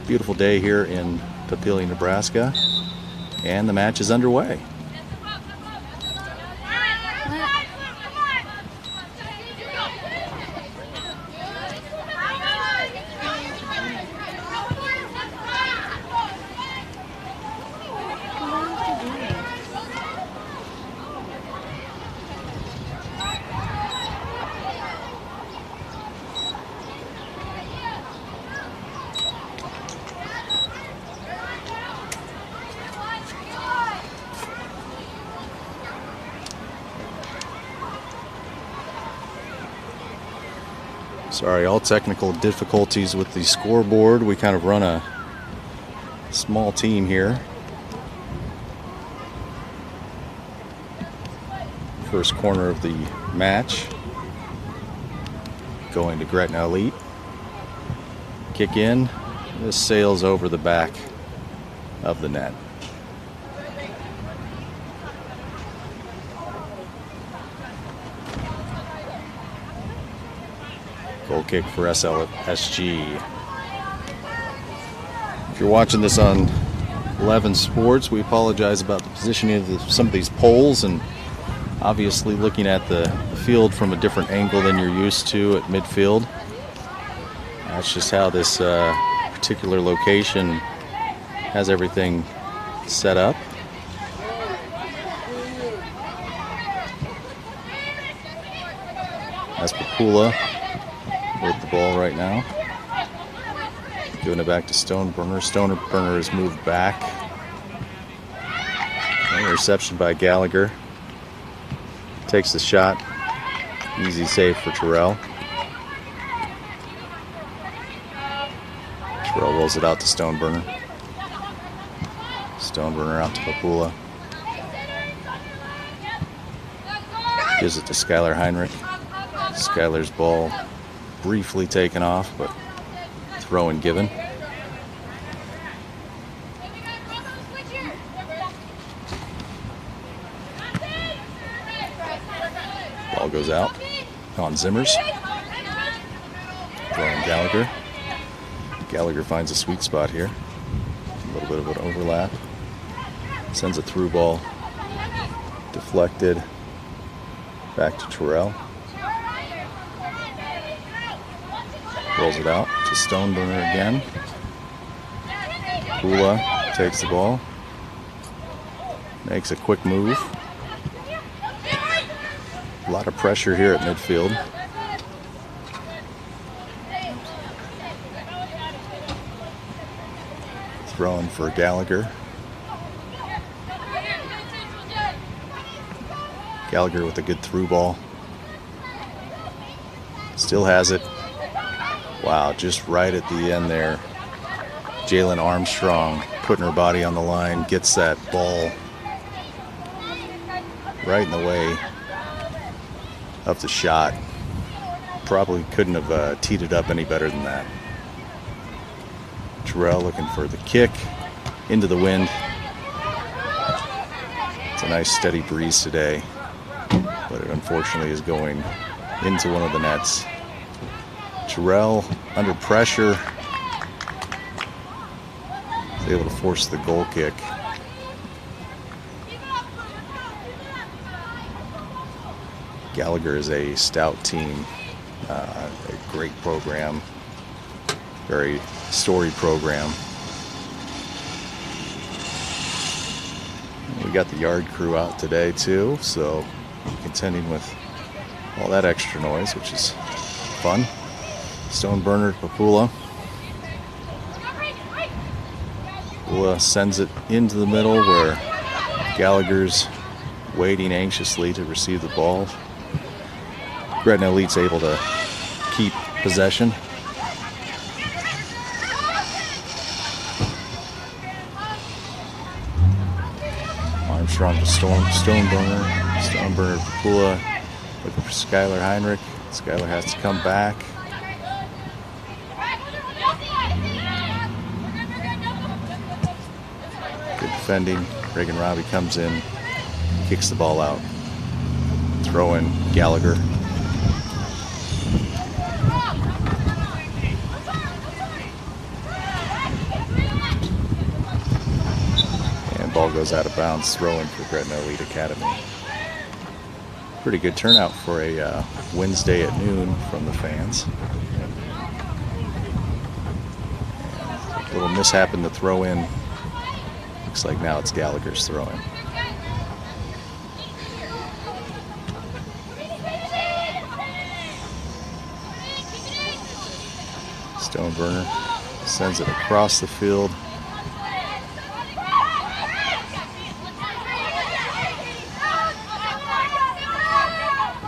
Beautiful day here in Papillion, Nebraska, and the match is underway. Sorry, all technical difficulties with the scoreboard. We kind of run a small team here. First corner of the match going to Gretna Elite. Kick in. This sails over the back of the net. Goal kick for SLSG. If you're watching this on 11 Sports, we apologize about the positioning of some of these poles, and obviously looking at the field from a different angle than you're used to at midfield. That's just how this particular location has everything set up. That's Papillion with the ball right now. Giving it back to Stoneburner. Stoneburner has moved back. Interception by Gallaghar. Takes the shot. Easy save for Terrell. Terrell rolls it out to Stoneburner. Stoneburner out to Papillion. Gives it to Skylar Heinrich. Skylar's ball briefly taken off, but throw and given. Ball goes out on Zimmers. Throwing Gallaghar. Gallaghar finds a sweet spot here. A little bit of an overlap. Sends a through ball. Deflected. Back to Terrell. Rolls it out to Stoneburner again. Papillion takes the ball. Makes a quick move. A lot of pressure here at midfield. Throwing for Gallaghar. Gallaghar with a good through ball. Still has it. Wow, just right at the end there. Jalen Armstrong putting her body on the line, gets that ball right in the way of the shot. Probably couldn't have teed it up any better than that. Terrell looking for the kick into the wind. It's a nice steady breeze today, but it unfortunately is going into one of the nets. Terrell under pressure is able to force the goal kick. Gallaghar is a stout team, a great program, very storied program. We got the yard crew out today too, so contending with all that extra noise, which is fun. Stoneburner to Papillion. Papillion sends it into the middle where Gallagher's waiting anxiously to receive the ball. Gretna Elite's able to keep possession. Armstrong to Stoneburner. Stoneburner to Papillion. Looking for Skylar Heinrich. Skylar has to come back. Good defending. Reagan Robbie comes in, kicks the ball out. Throw in Gallaghar. ball goes out of bounds, throw in for Gretna Elite Academy. Pretty good turnout for a Wednesday at noon from the fans. And a little mishap in the throw in. Looks like now it's Gallaghur's throw in. Stoneburner sends it across the field.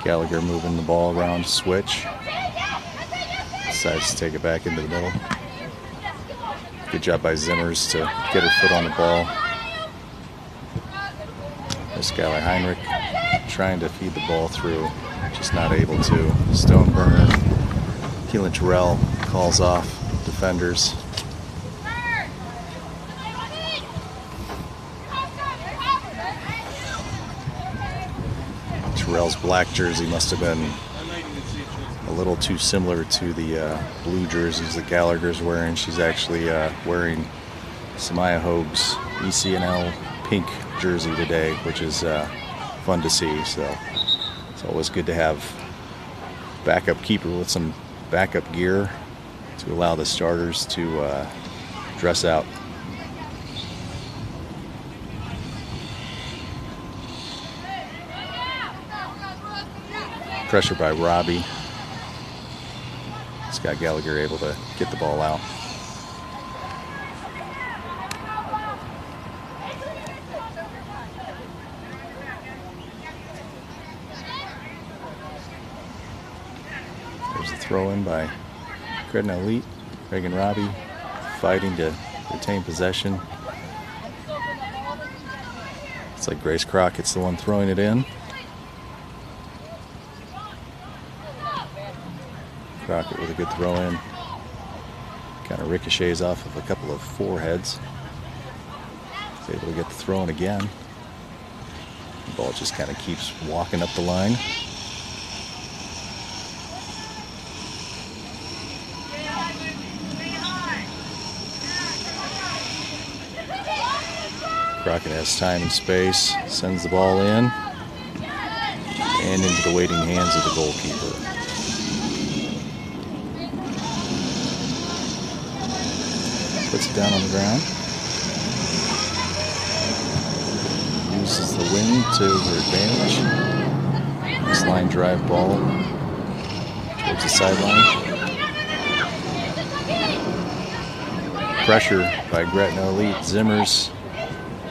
Gallaghur moving the ball around, switch. Decides to take it back into the middle. Good job by Zimmers to get her foot on the ball. Miss Gallaghur trying to feed the ball through, just not able to. Stoneburner, Keelan Terrell calls off defenders. Terrell's black jersey must have been a little too similar to the blue jerseys that Gallaghur's wearing. She's actually wearing Samaya Hogue's ECNL pink jersey today, which is fun to see. So it's always good to have backup keeper with some backup gear to allow the starters to dress out. Pressure by Robbie. Scott Gallaghur able to get the ball out. There's a throw in by Gretna Elite. Reagan Robbie fighting to retain possession. It's like Grace Crockett's the one throwing it in. Crockett with a good throw in. Kind of ricochets off of a couple of foreheads. He's able to get the throw in again. The ball just kind of keeps walking up the line. Crockett has time and space, sends the ball in, and into the waiting hands of the goalkeeper. Puts it down on the ground. Uses the wind to her advantage. Nice line drive ball towards the sideline. Pressure by Gretna Elite. Zimmers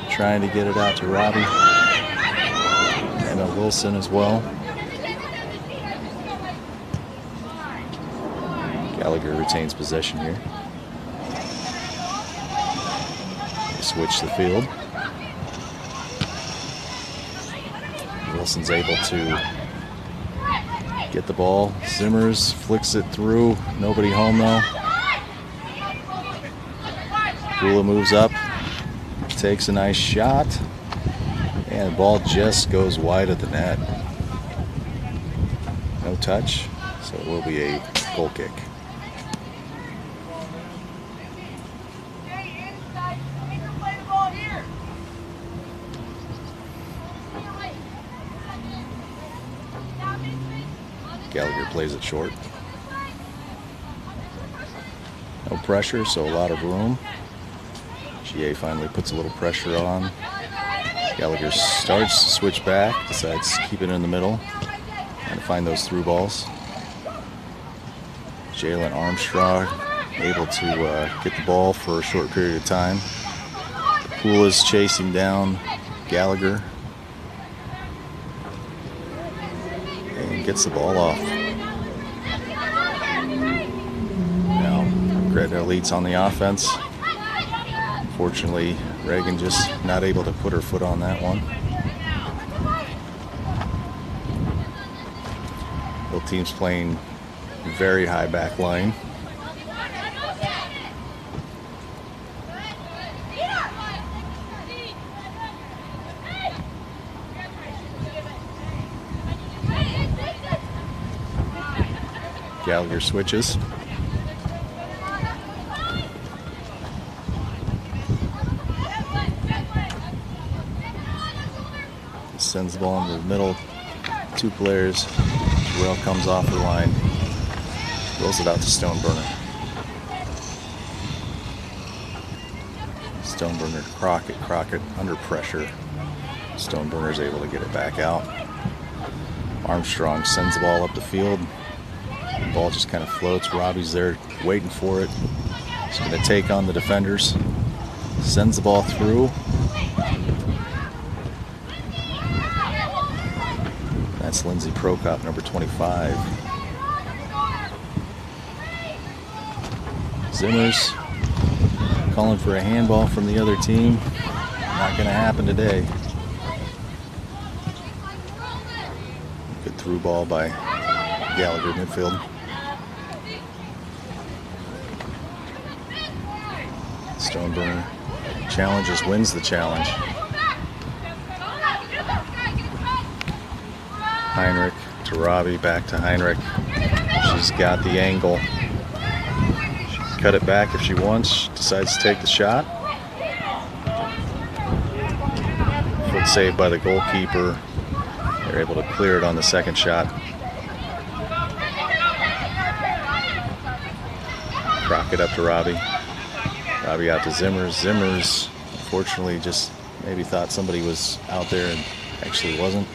trying to get it out to Robbie. Emma Wilson as well. Gallaghur retains possession here. Switch the field. Wilson's able to get the ball. Zimmers flicks it through. Nobody home though. Gula moves up, takes a nice shot, and the ball just goes wide of the net. No touch, so it will be a goal kick. Gallaghur plays it short. No pressure, so a lot of room. GA finally puts a little pressure on. Gallaghur starts to switch back, decides to keep it in the middle and to find those through balls. Jalen Armstrong able to get the ball for a short period of time. Poole is chasing down Gallaghur and gets the ball off. Now Gretna Elite's on the offense. Unfortunately, Reagan just not able to put her foot on that one. Both teams playing very high back line. Gallaghur switches. sends the ball into the middle. 2 players. Terrell comes off the line. Rolls it out to Stoneburner. Stoneburner to Crockett. Crockett under pressure. Stoneburner's able to get it back out. Armstrong sends the ball up the field. The ball just kind of floats. Robbie's there waiting for it. He's going to take on the defenders. Sends the ball through. That's Lindsay Prokop, number 25. Zimmers calling for a handball from the other team. Not going to happen today. Good through ball by Gallaghar midfield. Stoneburner challenges, wins the challenge. Heinrich to Robbie, back to Heinrich. She's got the angle. She can cut it back if she wants. She decides to take the shot. Foot saved by the goalkeeper. They're able to clear it on the second shot. Crockett up to Robbie. Robbie out to Zimmers. Zimmers, unfortunately, just maybe thought somebody was out there and actually wasn't.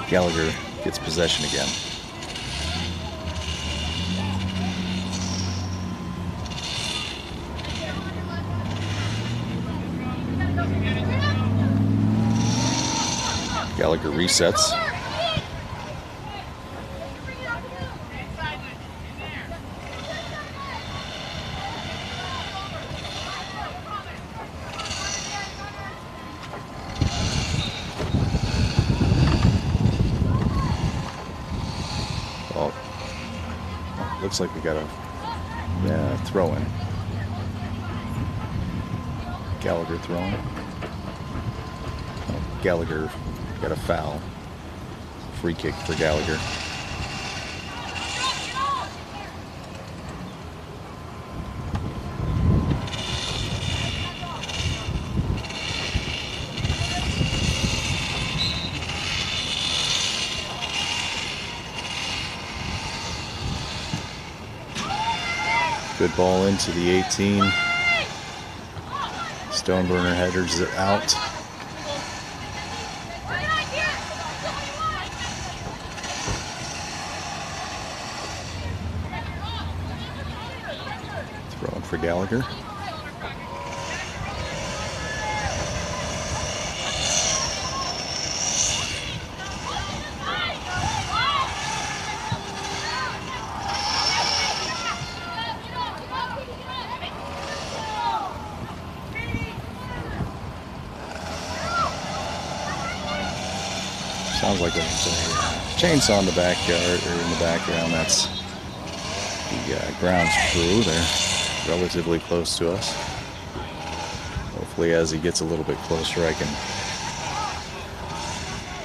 Gallaghar gets possession again. Gallaghar resets. Looks like we got a throw in. Gallaghar throwing. Oh, Gallaghar got a foul. Free kick for Gallaghar. Good ball into the 18. Stoneburner headers it out. Throwing for Gallaghar. Sounds like there's a chainsaw in the backyard, or in the background. That's the grounds crew. They're relatively close to us. Hopefully, as he gets a little bit closer, I can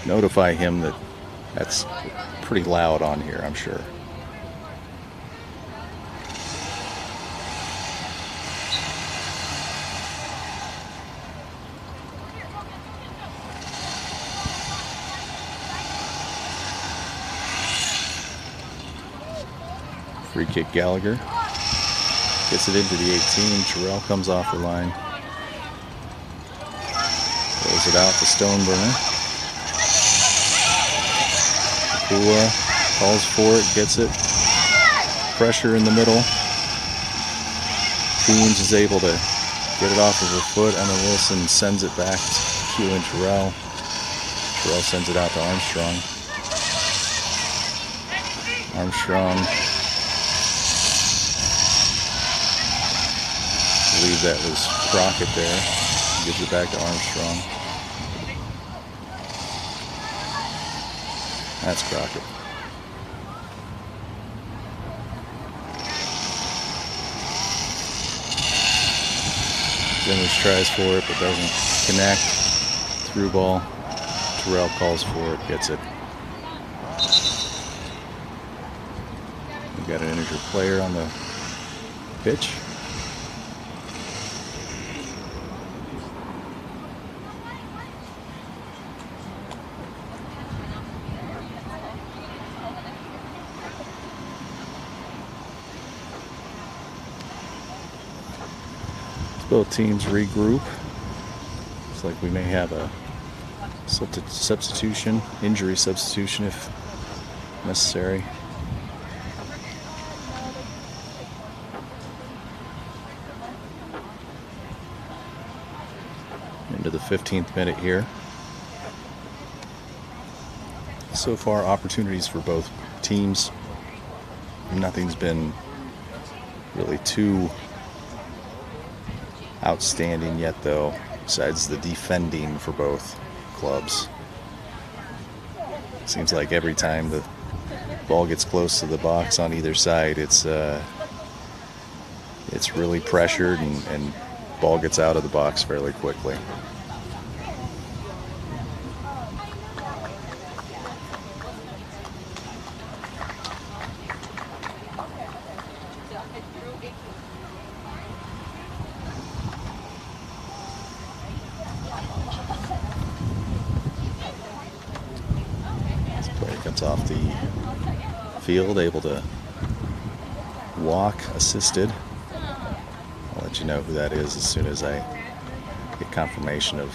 notify him that that's pretty loud on here, I'm sure. Free kick Gallaghar. Gets it into the 18. Terrell comes off the line. Throws it out to Stoneburner. Papillion calls for it, gets it. Pressure in the middle. Beans is able to get it off of her foot. Emma Wilson sends it back to Q and Terrell. Terrell sends it out to Armstrong. Armstrong. I believe that was Crockett there. Gives it back to Armstrong. That's Crockett. Zimmers tries for it but doesn't connect. Through ball. Terrell calls for it, gets it. We've got an injured player on the pitch. Both teams regroup. Looks like we may have a substitution, injury substitution if necessary. Into the 15th minute here. So far, opportunities for both teams. Nothing's been really too outstanding yet, though, besides the defending for both clubs. Seems like every time the ball gets close to the box on either side, it's really pressured, and ball gets out of the box fairly quickly. Comes off the field, able to walk assisted. I'll let you know who that is as soon as I get confirmation of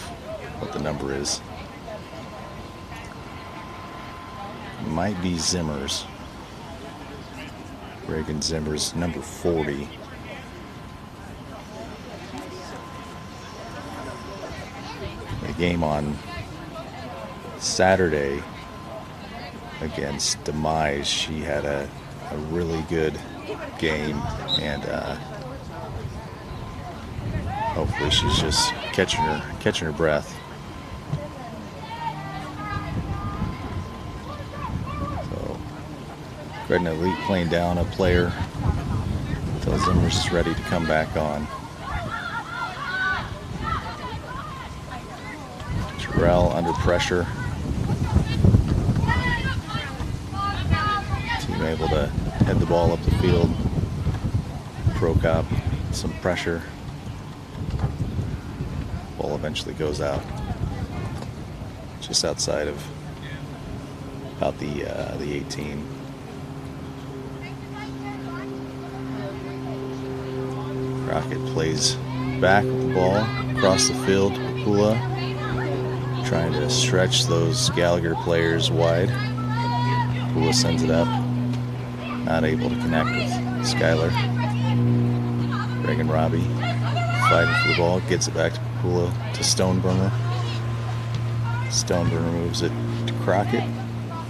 what the number is. Might be Zimmers. Reagan Zimmers, number 40. The game on Saturday against Demise, she had a really good game, and hopefully she's just catching her breath. So Gretna Elite playing down a player until Zimmers is ready to come back on. Terrell under pressure. Able to head the ball up the field. Prokop, some pressure. Ball eventually goes out, just outside of about the 18. Crockett plays back with the ball across the field. Papillion trying to stretch those Gallaghar players wide. Papillion sends it up. Not able to connect with Skylar. Reagan Robbie fighting for the ball, gets it back to Papillion to Stoneburner. Stoneburner moves it to Crockett.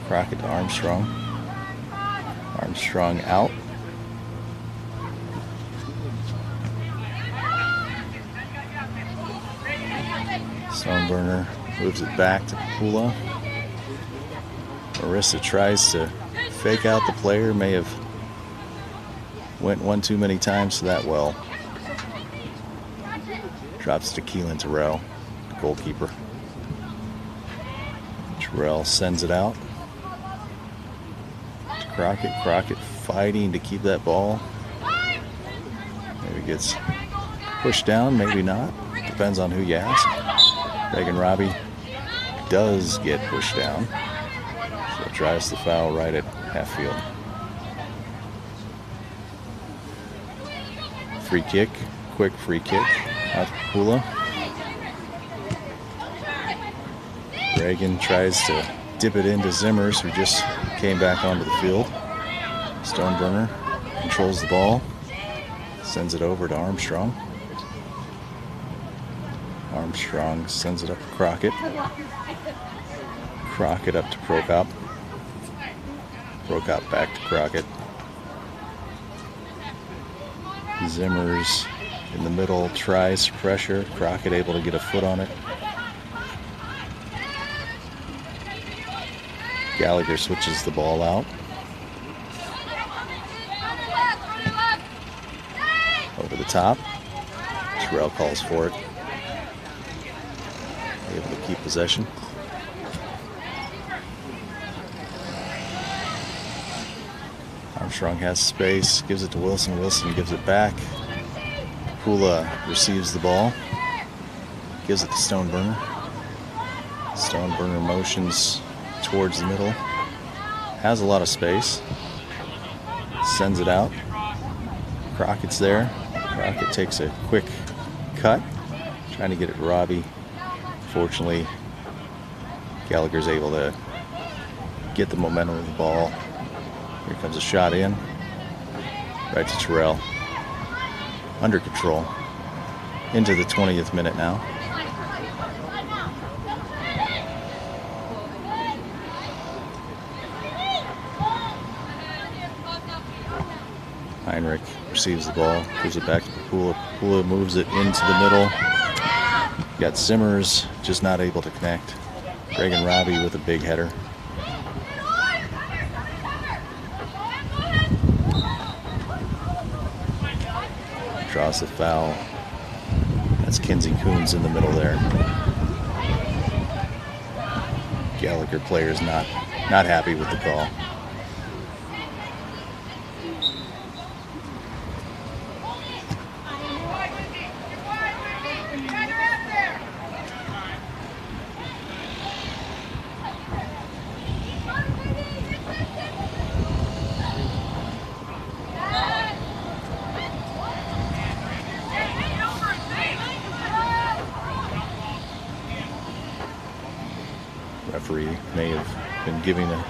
Crockett to Armstrong. Armstrong out. Stoneburner moves it back to Papillion. Marissa tries to fake out the player, may have went one too many times to that well. Drops to Keelan Terrell, goalkeeper. Terrell sends it out to Crockett. Crockett fighting to keep that ball. Maybe gets pushed down, maybe not. Depends on who you ask. Reagan Robbie does get pushed down. So tries the foul right at half field. Free kick, quick free kick out to Papillion. Reagan tries to dip it into Zimmers, who just came back onto the field. Stoneburner controls the ball, sends it over to Armstrong. Armstrong sends it up to Crockett. Crockett up to Prokop. Prokop back to Crockett. Zimmers in the middle tries pressure. Crockett able to get a foot on it. Gallaghar switches the ball out. Over the top. Terrell calls for it. Able to keep possession. Armstrong has space, gives it to Wilson. Wilson gives it back. Papillion receives the ball, gives it to Stoneburner. Stoneburner motions towards the middle. Has a lot of space. Sends it out. Crockett's there. Crockett takes a quick cut, trying to get it to Robbie. Fortunately, Gallagher's able to get the momentum of the ball. Here comes a shot in, right to Terrell. Under control. Into the 20th minute now. Heinrich receives the ball, gives it back to Papillion. Papillion moves it into the middle. Got Simmers, just not able to connect. Reagan Robbie with a big header. Draws the foul. That's Kinsey Coons in the middle there. Gallagher players not happy with the call. Referee may have been giving a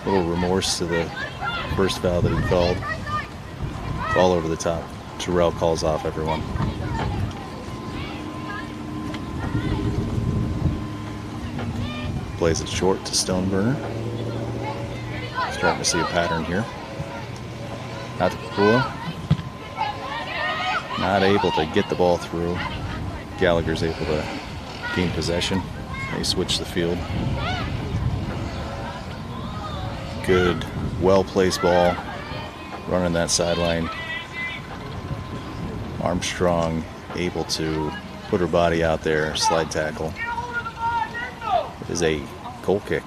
little remorse to the first foul that he called. Ball over the top. Terrell calls off everyone. Plays it short to Stoneburner. Starting to see a pattern here. Out to Papillion. Not able to get the ball through. Gallagher's able to gain possession. They switch the field. Good, well-placed ball. Running that sideline. Armstrong able to put her body out there, slide tackle. It is a goal kick.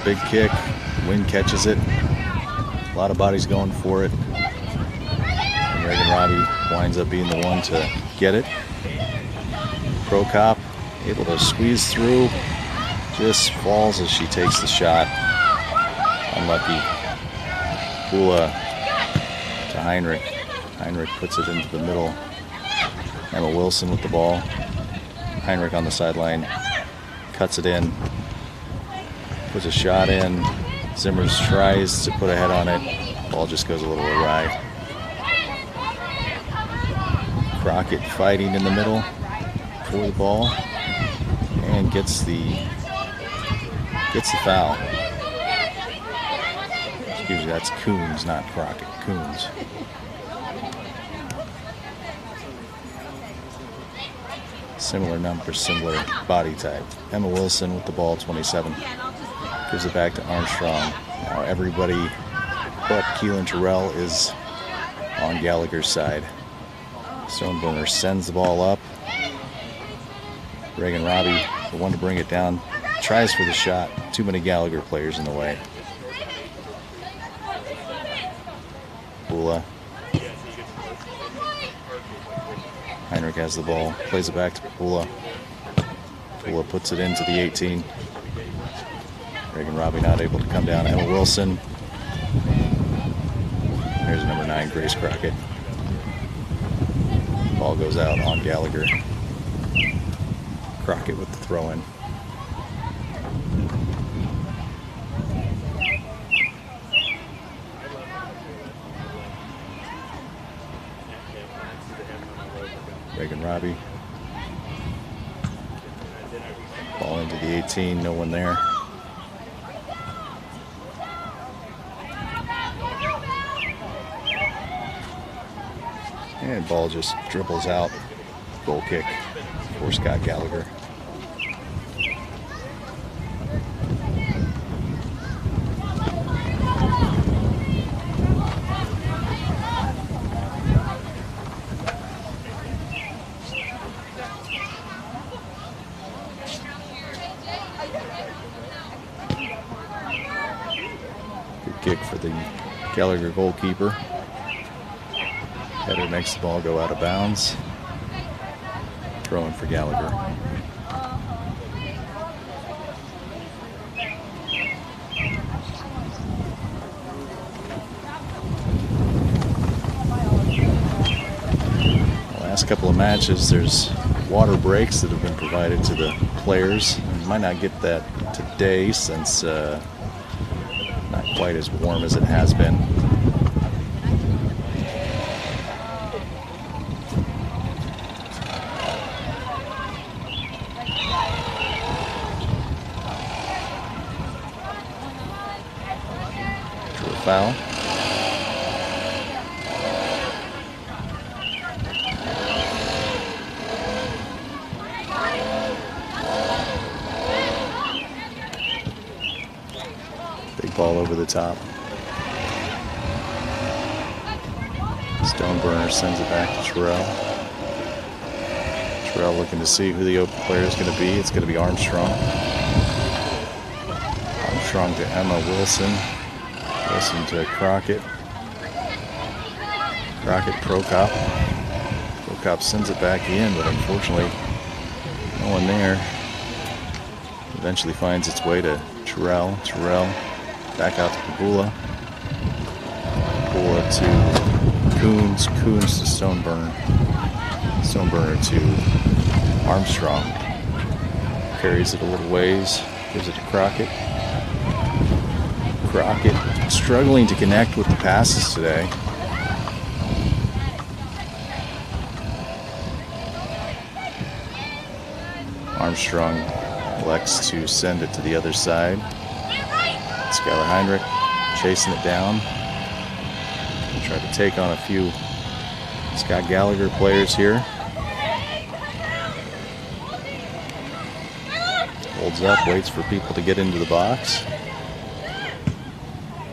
Big kick, wind catches it. A lot of bodies going for it. And Reagan Robbie winds up being the one to get it. Prokop able to squeeze through. Just falls as she takes the shot. Unlucky. Bula to Heinrich. Heinrich puts it into the middle. Emma Wilson with the ball. Heinrich on the sideline. Cuts it in. Puts a shot in. Zimmers tries to put a head on it. Ball just goes a little awry. Crockett fighting in the middle for the ball and gets the foul. Excuse me, that's Coons, not Crockett. Coons. Similar numbers, similar body type. Emma Wilson with the ball, 27. Gives it back to Armstrong. Now everybody but Keelan Terrell is on Gallagher's side. Stoneburner sends the ball up. Reagan Robbie, the one to bring it down, tries for the shot. Too many Gallagher players in the way. Bula. Heinrich has the ball, plays it back to Bula. Bula puts it into the 18. Reagan Robbie not able to come down. Emma Wilson. There's number 9, Grace Crockett. Ball goes out on Gallaghar. Crockett with the throw in. Reagan Robbie. Ball into the 18, no one there. And ball just dribbles out. Goal kick for Scott Gallaghar. kick for the Gallaghar goalkeeper. Header makes the ball go out of bounds. Throwing for Gallaghar. The last couple of matches, there's water breaks that have been provided to the players. You might not get that today since not quite as warm as it has been. Foul. Big ball over the top. Stoneburner sends it back to Terrell. Terrell looking to see who the open player is going to be. It's going to be Armstrong. Armstrong to Emma Wilson. Wilson to Crockett. Crockett, Prokop. Prokop sends it back in, but unfortunately, no one there. Eventually finds its way to Terrell. Terrell back out to Papillion. Papillion to Coons. Coons to Stoneburner. Stoneburner to Armstrong. Carries it a little ways. Gives it to Crockett. Crockett struggling to connect with the passes today. Armstrong elects to send it to the other side. Skylar Heinrich chasing it down. Try to take on a few Scott Gallaghar players here. Holds up, waits for people to get into the box.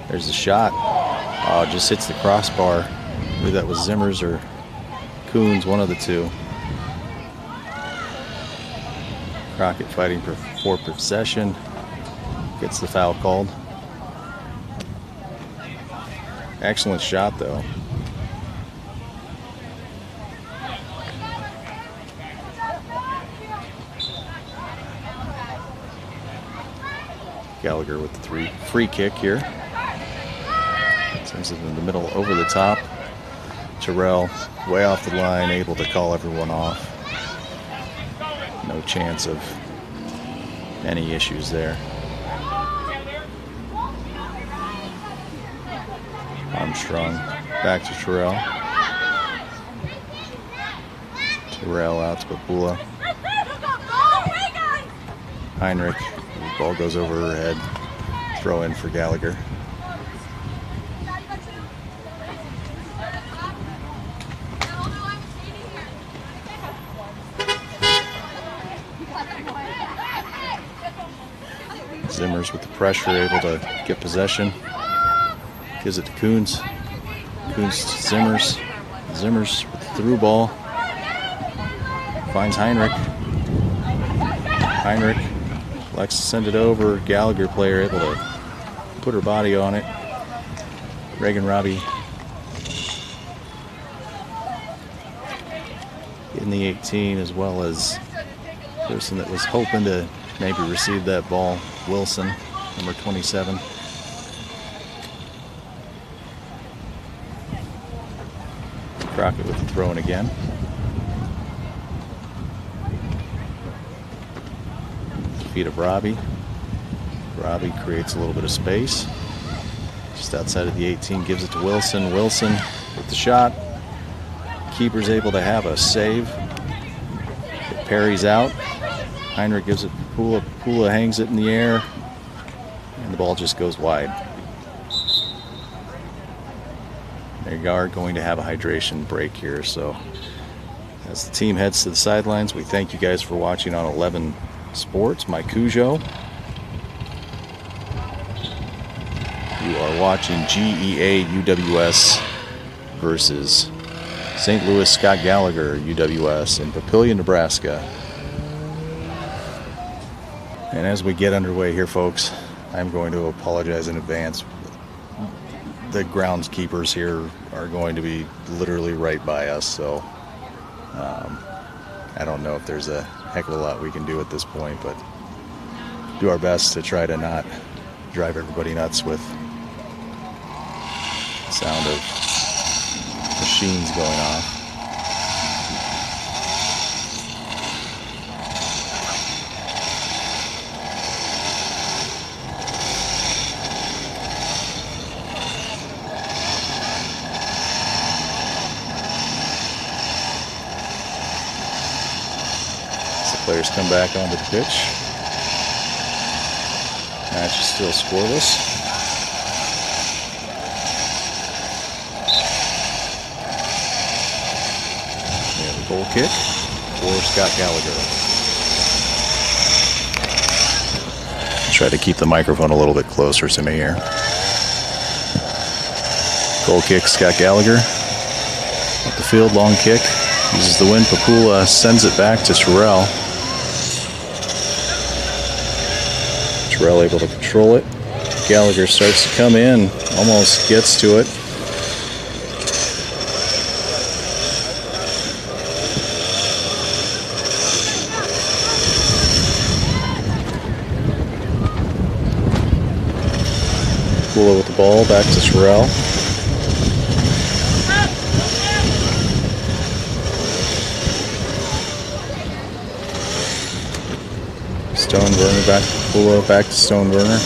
There's the shot. Oh, just hits the crossbar. I believe that was Zimmers or Coons, one of the two. Crockett fighting for possession. Gets the foul called. Excellent shot, though. Gallaghar with the free kick here. Sends it in the middle, over the top. Terrell way off the line, able to call everyone off. No chance of any issues there. Armstrong back to Terrell. Terrell out to Papillion. Heinrich. The ball goes over her head. Throw in for Gallaghar. Zimmers with the pressure, able to get possession. Gives it to Coons. Coons to Zimmers. Zimmers with the through ball. Finds Heinrich. Heinrich likes to send it over. Gallaghar player able to put her body on it. Reagan Robbie in the 18, as well as person that was hoping to maybe receive that ball, Wilson, number 27. Crockett with the throw in again. Feet of Robbie. Robbie creates a little bit of space. Just outside of the 18, gives it to Wilson. Wilson with the shot. Keeper's able to have a save. It parries out. Heinrich gives it to Papillion. Papillion hangs it in the air. And the ball just goes wide. They are going to have a hydration break here. So as the team heads to the sidelines, we thank you guys for watching on 11 Sports, my Cujo. You are watching GEA UWS versus St. Louis Scott Gallaghar UWS in Papillion, Nebraska. And as we get underway here, folks, I'm going to apologize in advance. the groundskeepers here are going to be literally right by us, so I don't know if there's a heck of a lot we can do at this point, but do our best to try to not drive everybody nuts with the sound of machines going off. Players come back onto the pitch. Match is still scoreless. We have a goal kick for Scott Gallaghar. Try to keep the microphone a little bit closer to me here. Goal kick, Scott Gallaghar. Up the field, long kick. Uses the wind. Papillion sends it back to Terrell. Terrell able to control it. Gallaghar starts to come in, almost gets to it. Papillion with the ball, back to Terrell. Stoneburner back to Papillion, back to Stoneburner.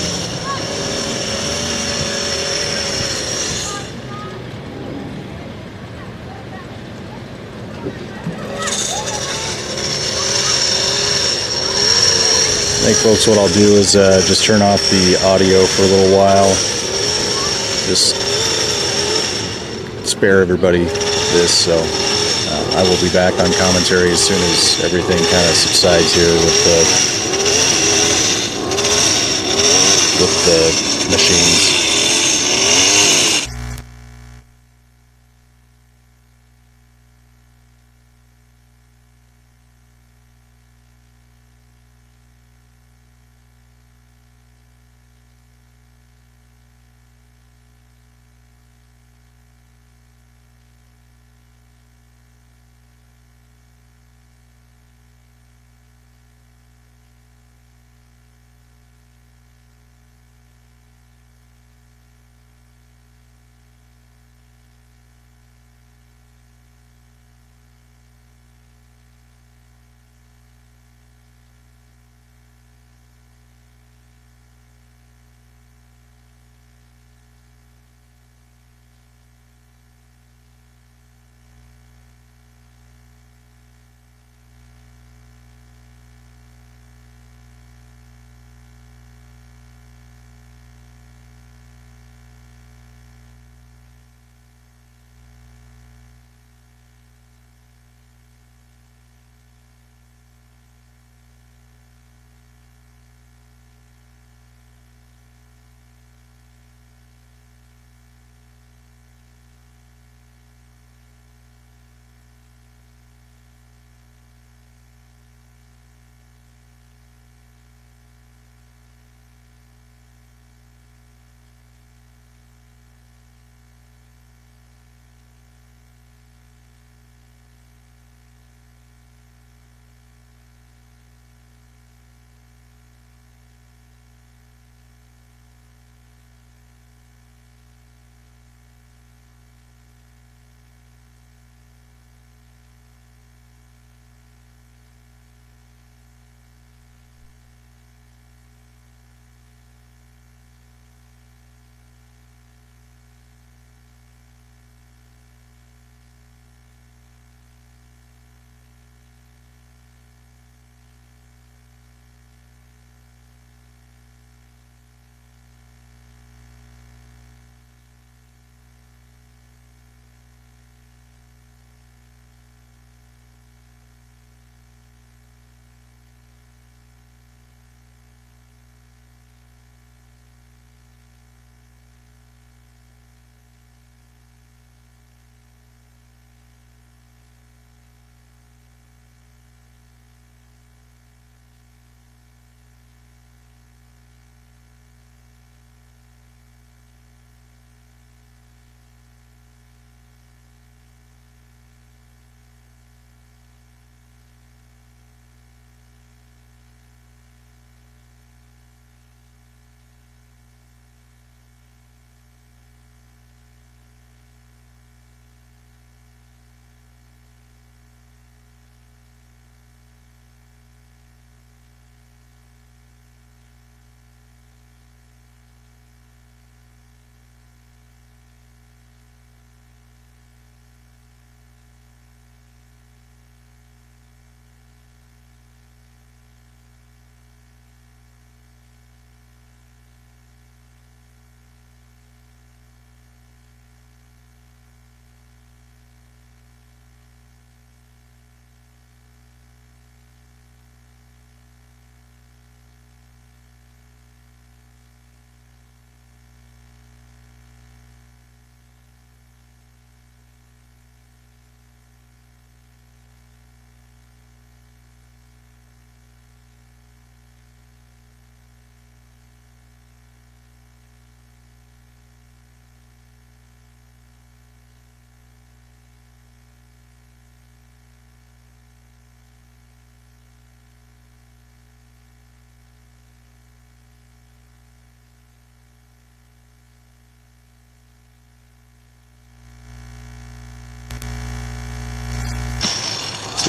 I think, folks, what I'll do is just turn off the audio for a little while. Just spare everybody this, so I will be back on commentary as soon as everything kind of subsides here with the machines.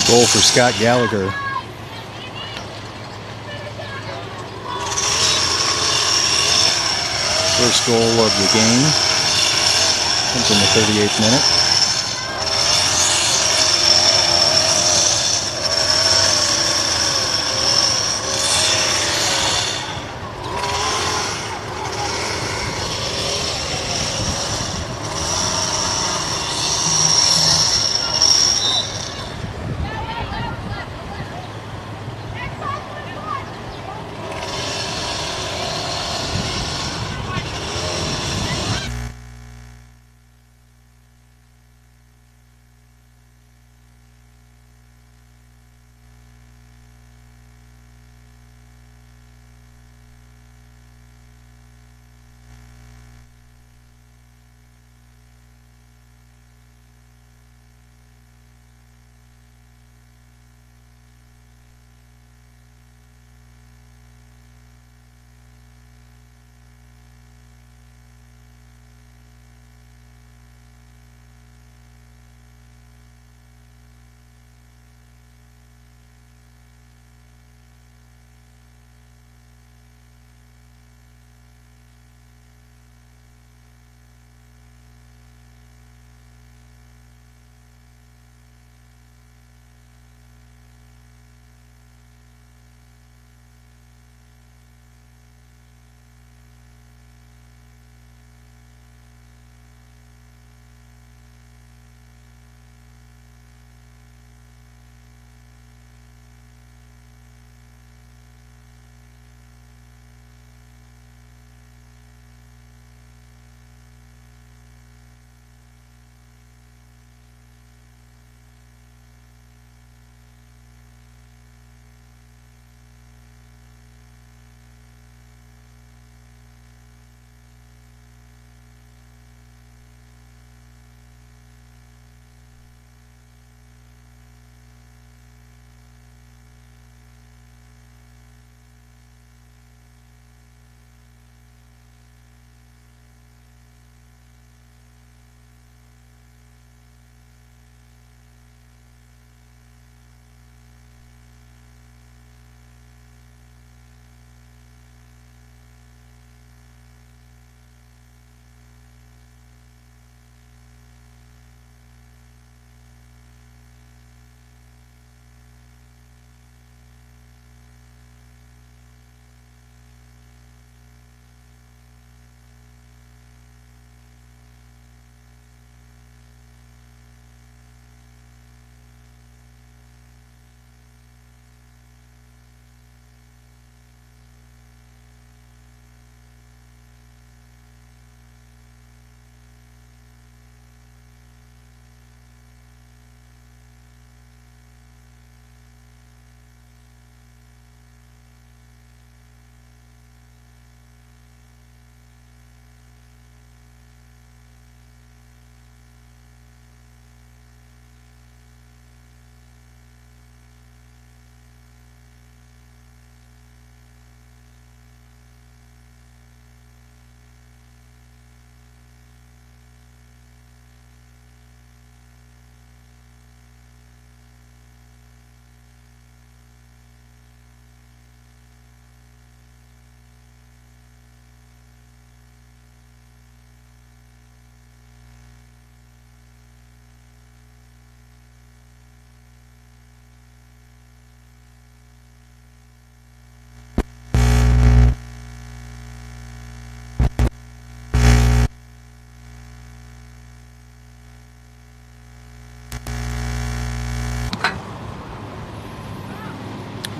Goal for Scott Gallaghar. First goal of the game. Comes in the 38th minute.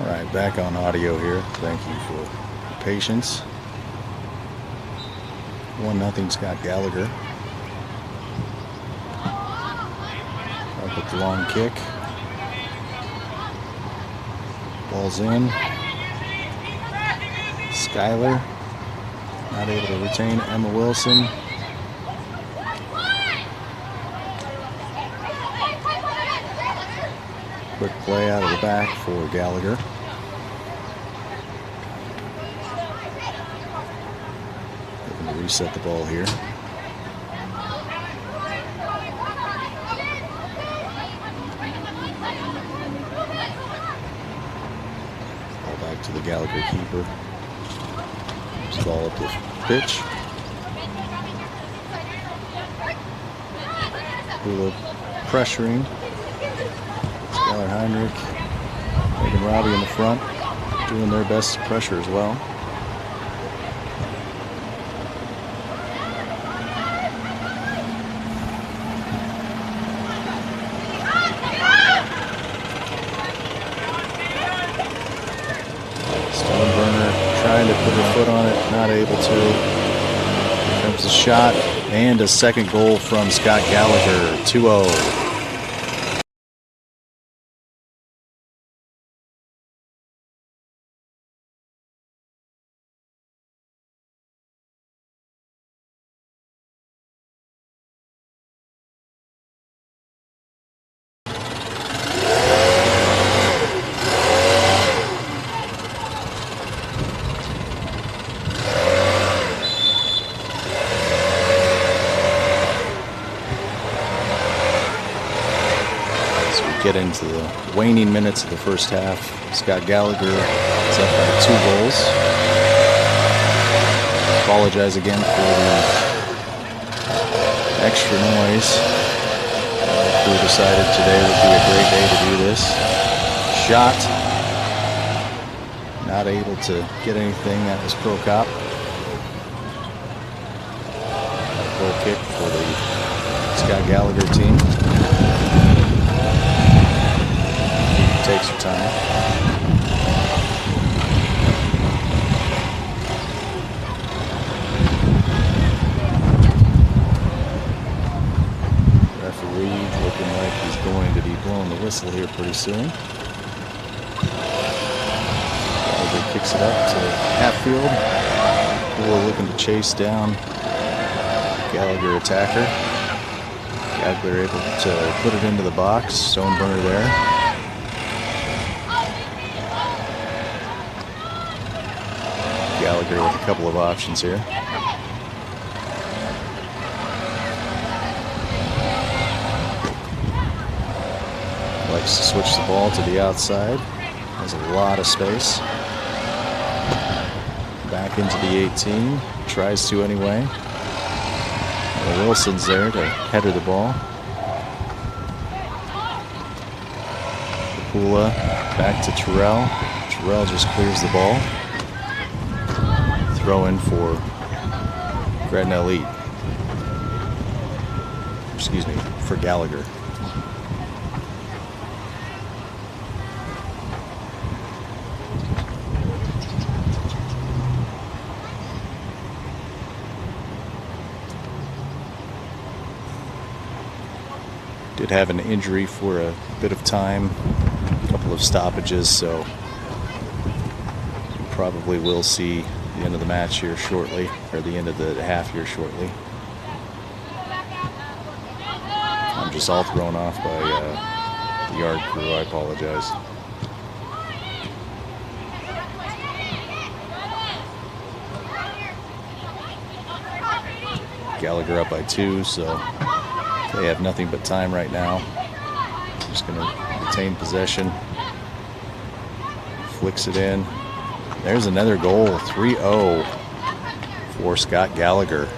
All right, back on audio here. Thank you for your patience. 1-0 Scott Gallaghar. Up with the long kick. Ball's in. Skyler not able to retain Emma Wilson. Quick play out of the back for Gallaghar. Looking to reset the ball here. Gallaghar keeper. Just ball up the pitch. Papillion pressuring. Skylar Heinrich, Megan Robbie in the front, doing their best to pressure as well. Trying to put her foot on it, not able to. Here comes the shot, and a second goal from Scott Gallaghar, 2-0. Get into the waning minutes of the first half. Scott Gallaghar is up by 2 goals. Apologize again for the extra noise. We decided today would be a great day to do this. Shot. Not able to get anything. That was Pro Cop. Goal kick for the Scott Gallaghar team. Takes your time. Referee looking like he's going to be blowing the whistle here pretty soon. Gallaghar kicks it up to half field. We're looking to chase down Gallaghar attacker. Gallaghar able to put it into the box. Stoneburner there. Gallaghar with a couple of options here. Likes to switch the ball to the outside. Has a lot of space. Back into the 18. Tries to anyway. Well, Wilson's there to header the ball. Papillion back to Terrell. Terrell just clears the ball. Throw in for Gretna Elite. Excuse me, for Gallaghar. Did have an injury for a bit of time, a couple of stoppages, so probably will see the end of the match here shortly, or the end of the half here shortly. I'm just all thrown off by the yard crew. I apologize. Gallaghar up by 2, so they have nothing but time right now. Just going to retain possession. Flicks it in. There's another goal, 3-0 for Scott Gallaghar.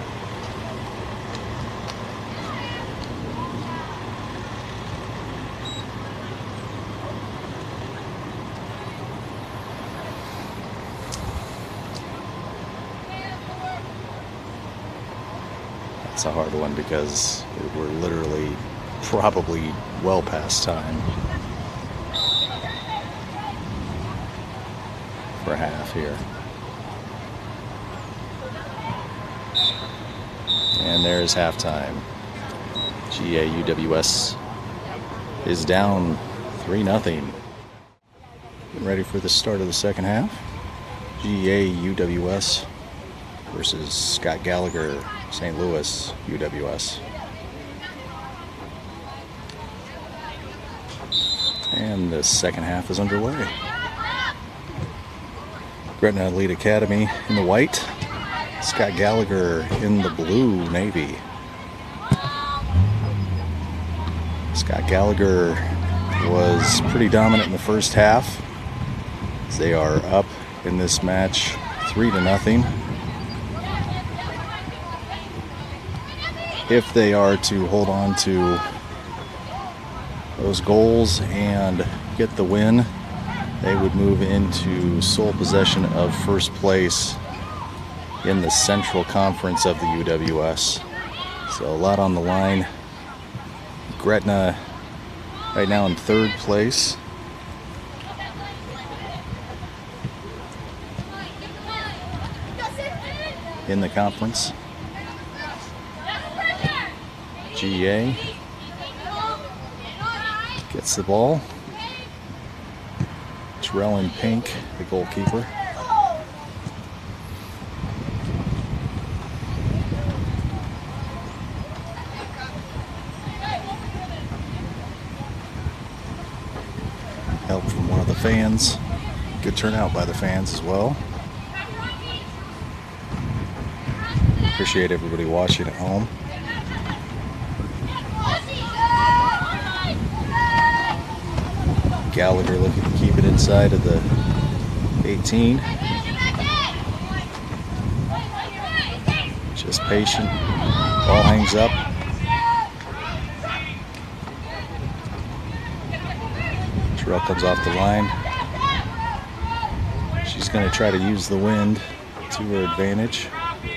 That's a hard one because we're literally probably well past time for half here. And there's halftime. GEA UWS is down 3-0. Getting ready for the start of the second half. GEA UWS versus Scott Gallaghar St. Louis UWS. And the second half is underway. Gretna Elite Academy in the white. Scott Gallaghar in the blue navy. Scott Gallaghar was pretty dominant in the first half. They are up in this match, 3-0. If they are to hold on to those goals and get the win, they would move into sole possession of first place in the Central Conference of the UWS. So a lot on the line. Gretna right now in third place. In the conference. GEA gets the ball. Terrell in pink, the goalkeeper. Help from one of the fans. Good turnout by the fans as well. Appreciate everybody watching at home. Gallaghar looking to keep it inside of the 18. Just patient. Ball hangs up. Terrell comes off the line. She's going to try to use the wind to her advantage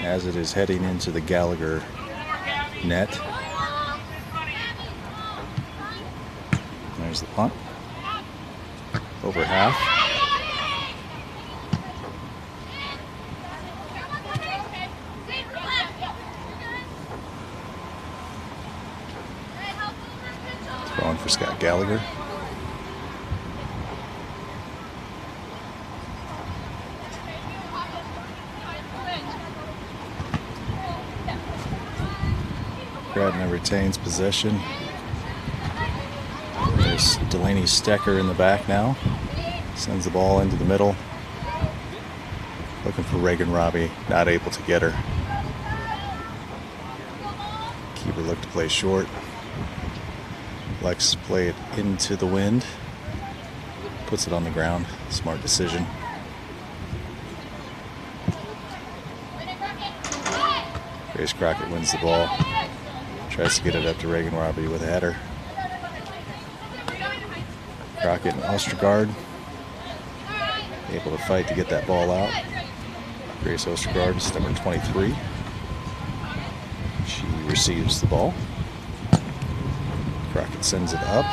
as it is heading into the Gallaghar net. There's the punt. Over half. Throwing for Scott Gallaghar. Gretna retains possession. There's Delaney Stecker in the back now. Sends the ball into the middle. Looking for Reagan Robbie. Not able to get her. Keeper looked to play short. Likes to play it into the wind. Puts it on the ground. Smart decision. Grace Crockett wins the ball. Tries to get it up to Reagan Robbie with a header. Crockett and Ostergaard able to fight to get that ball out. Grace Ostergaard is number 23. She receives the ball. Crockett sends it up.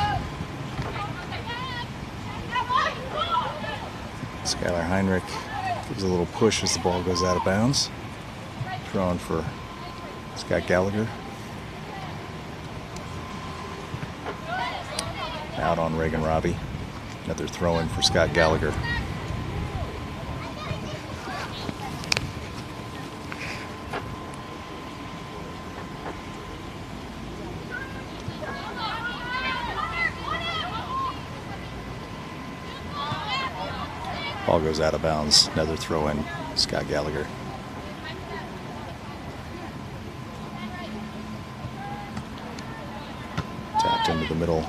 Skylar Heinrich gives a little push as the ball goes out of bounds. Throwing for Scott Gallaghar. Out on Reagan Robbie. Another throw in for Scott Gallaghar. Ball goes out of bounds. Another throw in, Scott Gallaghar. Tapped into the middle,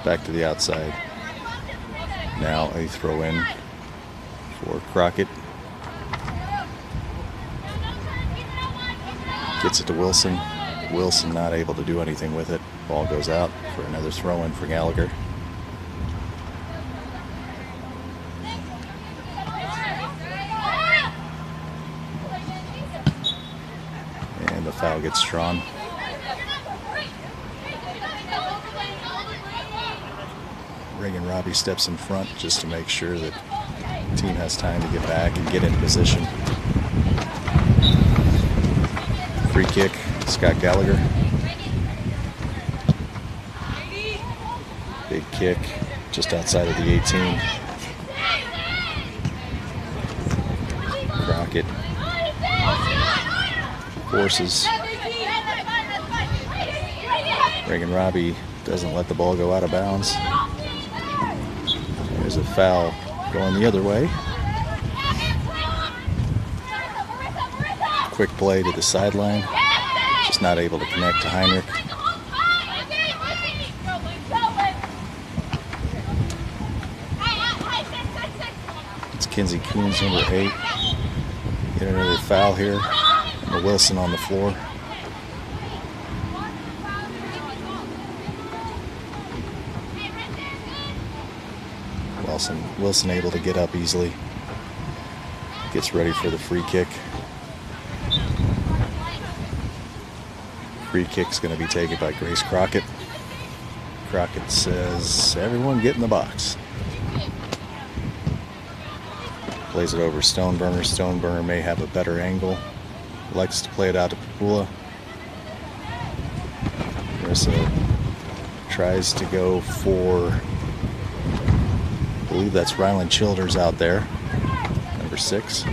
back to the outside. Now a throw in for Crockett. Gets it to Wilson. Wilson not able to do anything with it. Ball goes out for another throw in for Gallaghar. And the foul gets drawn. Reagan Robbie steps in front just to make sure that the team has time to get back and get in position. Free kick, Scott Gallaghar. Big kick just outside of the 18. Crockett forces. Reagan Robbie doesn't let the ball go out of bounds. There's a foul going the other way. Quick play to the sideline. Just not able to connect to Heinrich. It's Kinsey Coons, number 8. Get another foul here. And Wilson on the floor. Wilson able to get up easily. Gets ready for the free kick. Free kick's going to be taken by Grace Crockett. Crockett says, everyone get in the box. Plays it over Stoneburner. Stoneburner may have a better angle. Likes to play it out to Papula. Marissa tries to go for, I believe that's Ryland Childers out there, number 6.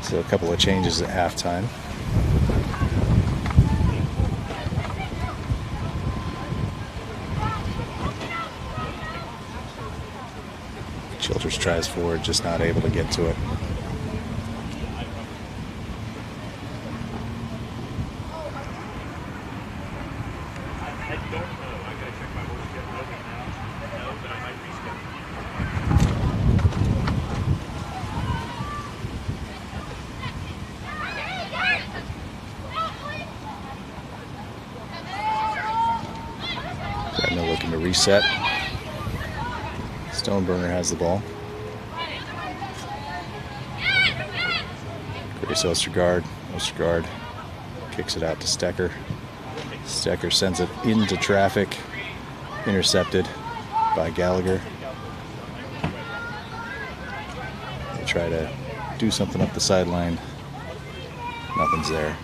So a couple of changes at halftime. Childers tries forward, just not able to get to it. Gretna looking to reset. Stoneburner has the ball. Grace Ostergaard. Ostergaard kicks it out to Stecker. Stecker sends it into traffic. Intercepted by Gallaghar. They try to do something up the sideline. Nothing's there.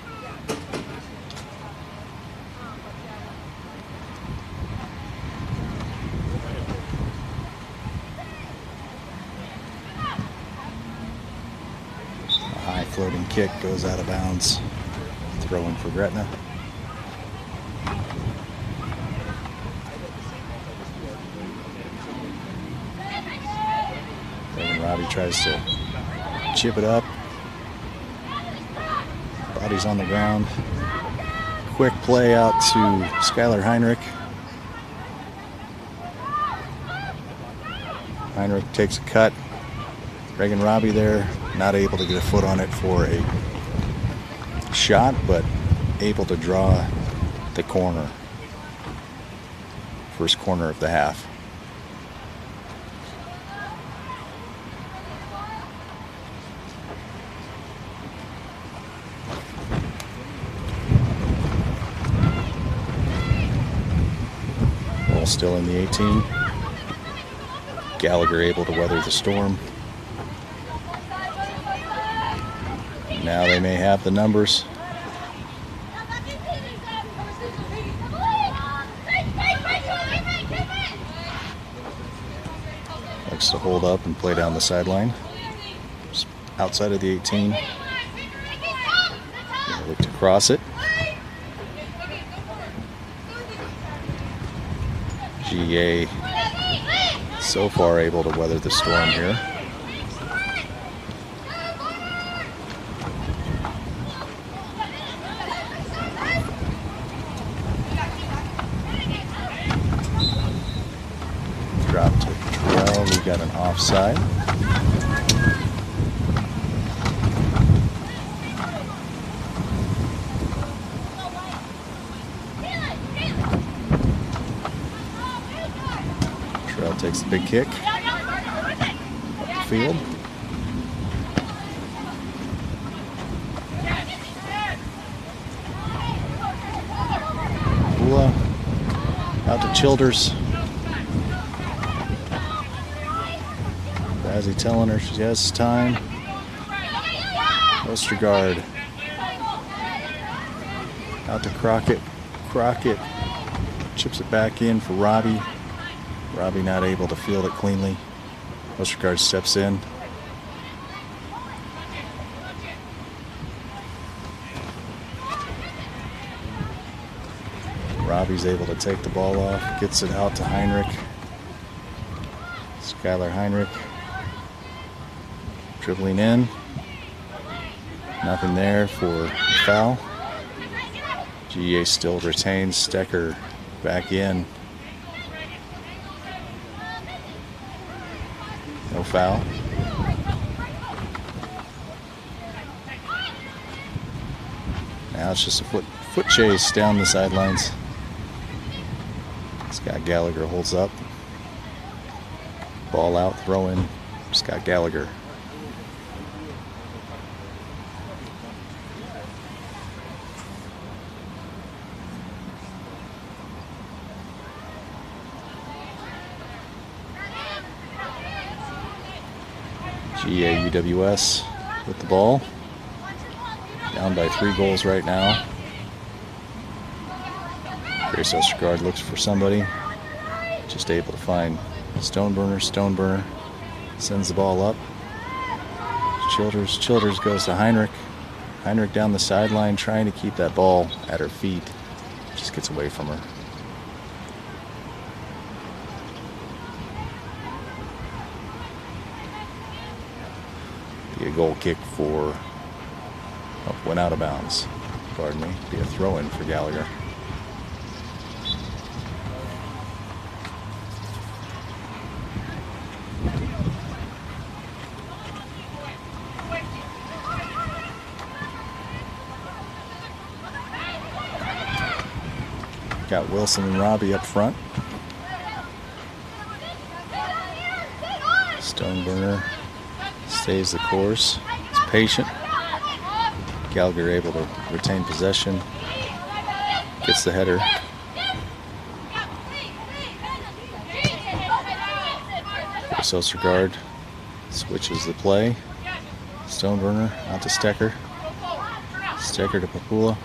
Floating kick goes out of bounds. Throw-in for Gretna. And Robbie tries to chip it up. Body's on the ground. Quick play out to Skylar Heinrich. Heinrich takes a cut. Reagan Robbie there, not able to get a foot on it for a shot, but able to draw the corner. First corner of the half. Ball still in the 18. Gallaghar able to weather the storm. Now they may have the numbers. Likes to hold up and play down the sideline. Just outside of the 18. Look to cross it. GEA so far able to weather the storm here. Drop to 12, we got an offside. Trail takes the big kick up the field. Out to Childers. Razzie telling her she has time. Ostergaard. Out to Crockett. Crockett chips it back in for Robbie. Robbie not able to field it cleanly. Ostergaard steps in. Robbie's able to take the ball off, gets it out to Heinrich. Skylar Heinrich dribbling in. Nothing there for foul. GEA still retains. Stecker back in. No foul. Now it's just a foot chase down the sidelines. Scott Gallaghar holds up. Ball out, throw in. Scott Gallaghar. GEA UWS with the ball. Down by 3 goals right now. Grace Ostergaard looks for somebody. Just able to find Stoneburner. Stoneburner sends the ball up. Childers goes to Heinrich. Heinrich down the sideline trying to keep that ball at her feet. Just gets away from her. Be a goal kick for... Oh, went out of bounds. Pardon me. Be a throw-in for Gallaghar. Got Wilson and Robbie up front. Stoneburner stays the course. He's patient. Gallaghar able to retain possession. Gets the header. Ostergaard switches the play. Stoneburner out to Stecker. Stecker to Papillion.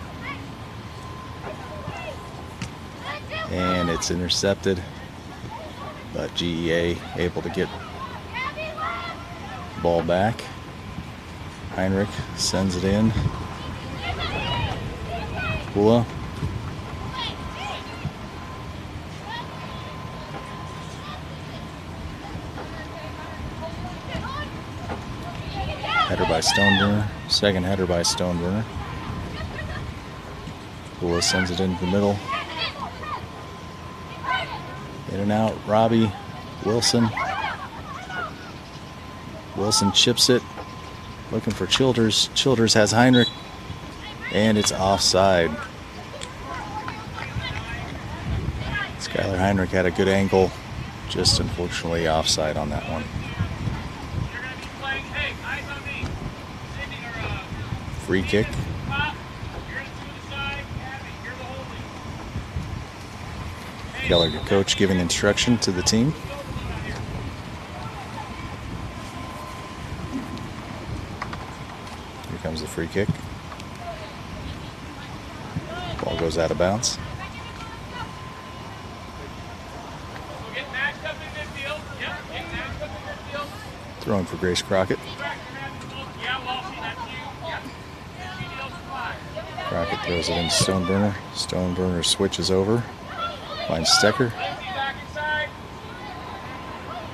And it's intercepted, but GEA able to get the ball back. Heinrich sends it in. Papillion. Header by Stoneburner. Second header by Stoneburner. Papillion sends it into the middle. In and out, Robbie, Wilson. Wilson chips it, looking for Childers. Childers has Heinrich, and it's offside. Skylar Heinrich had a good angle, just unfortunately offside on that one. Free kick. Gallaghar coach giving instruction to the team. Here comes the free kick. Ball goes out of bounds. Throwing for Grace Crockett. Crockett throws it into Stoneburner. Stoneburner switches over. Finds Stecker.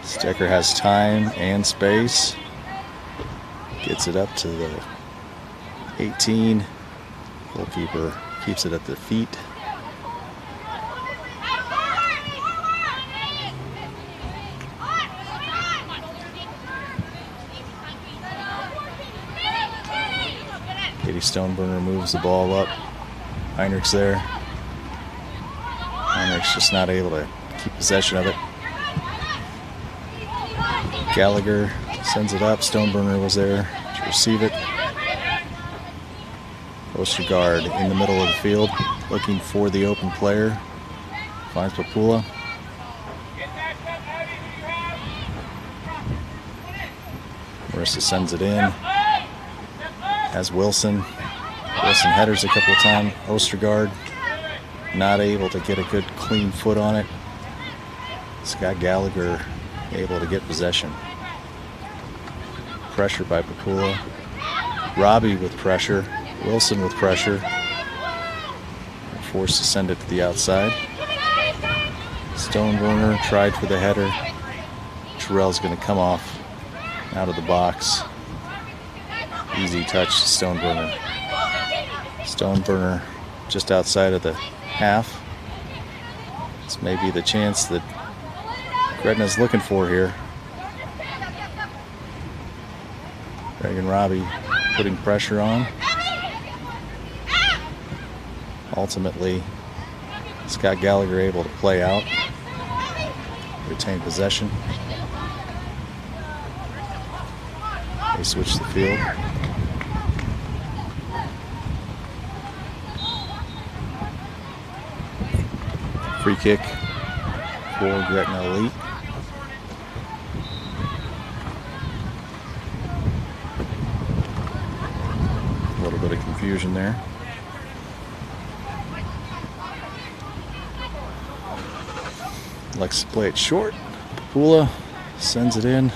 Stecker has time and space. Gets it up to the 18. Goalkeeper keeps it at the feet. Katie Stoneburner moves the ball up. Heinrich's there. Heinrich's just not able to keep possession of it. Gallaghar sends it up. Stoneburner was there to receive it. Ostergaard in the middle of the field, looking for the open player. Finds Papillion. Marissa sends it in. Has Wilson. Wilson headers a couple of times. Ostergaard not able to get a good clean foot on it. Scott Gallaghar able to get possession. Pressure by Papillion. Robbie with pressure. Wilson with pressure. Forced to send it to the outside. Stoneburner tried for the header. Terrell's going to come off out of the box. Easy touch to Stoneburner. Stoneburner just outside of the half. This may be the chance that Gretna's looking for here. Reagan Robbie putting pressure on. Ultimately, Scott Gallaghar able to play out, retain possession. They switch the field. Free kick for Gretna Elite. A little bit of confusion there. Likes to play it short. Papillion sends it in.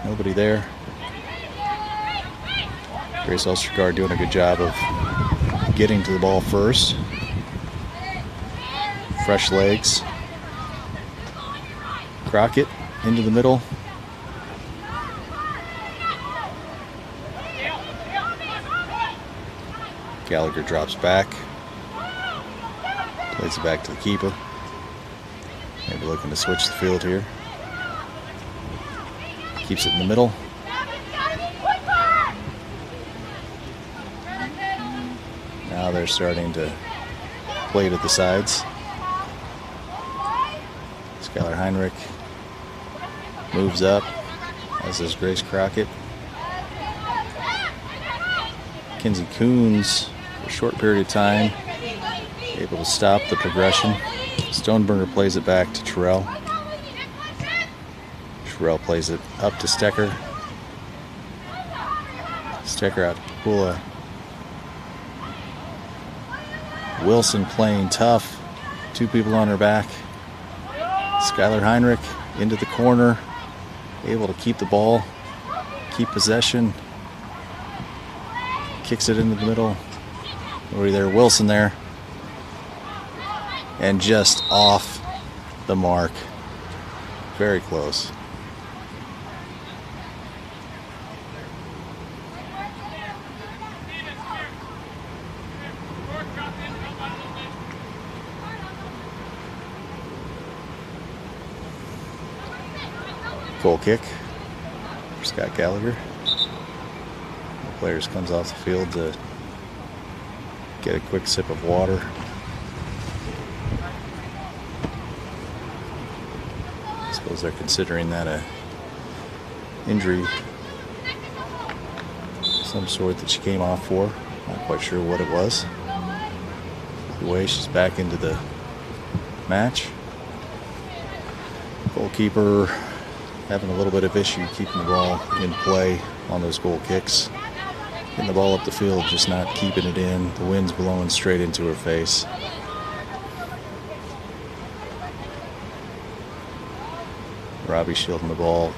Nobody there. Grace Ostergaard doing a good job of getting to the ball first. Fresh legs. Crockett into the middle. Gallaghar drops back. Plays it back to the keeper. Maybe looking to switch the field here. Keeps it in the middle. Now they're starting to play to the sides. Skylar Heinrich moves up, as does Grace Crockett. Kinsey Coons, for a short period of time, able to stop the progression. Stoneburner plays it back to Terrell. Terrell plays it up to Stecker. Stecker out to Papillion. Wilson playing tough. Two people on her back. Skylar Heinrich into the corner. Able to keep the ball. Keep possession. Kicks it into the middle. Nobody there. Wilson there. And just off the mark. Very close. Goal kick for Scott Gallaghar. The players comes off the field to get a quick sip of water. I suppose they're considering that a injury some sort that she came off for. Not quite sure what it was. The way she's back into the match. Goalkeeper having a little bit of issue keeping the ball in play on those goal kicks. Getting the ball up the field, just not keeping it in. The wind's blowing straight into her face. Robbie shielding the ball,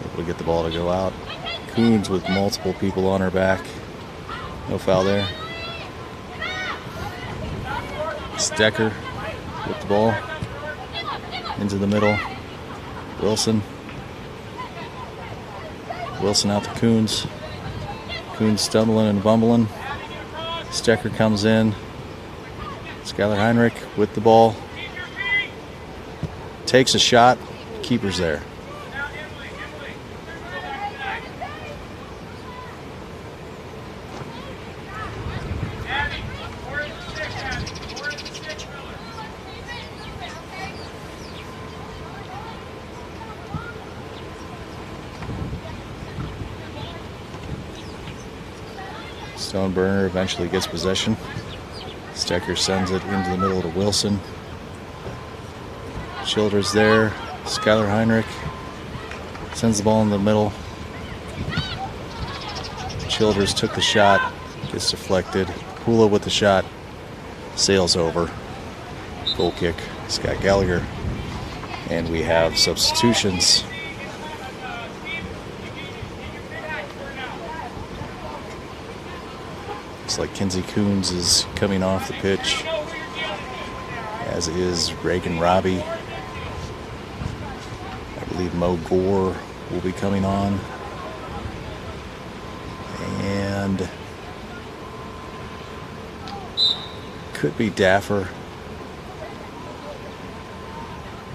able to get the ball to go out. Coons with multiple people on her back. No foul there. Stecker with the ball into the middle. Wilson. Wilson out to Coons. Coons stumbling and bumbling. Stecker comes in. Skylar Heinrich with the ball. Takes a shot. Keeper's there. Stoneburner eventually gets possession. Stecker sends it into the middle to Wilson. Childers there. Skylar Heinrich sends the ball in the middle. Childers took the shot. Gets deflected. Papillion with the shot. Sails over. Goal kick. Scott Gallaghar. And we have substitutions. Looks like Kinsey Coons is coming off the pitch, as is Reagan Robbie. I believe Mo Gore will be coming on. And Could be Daffer.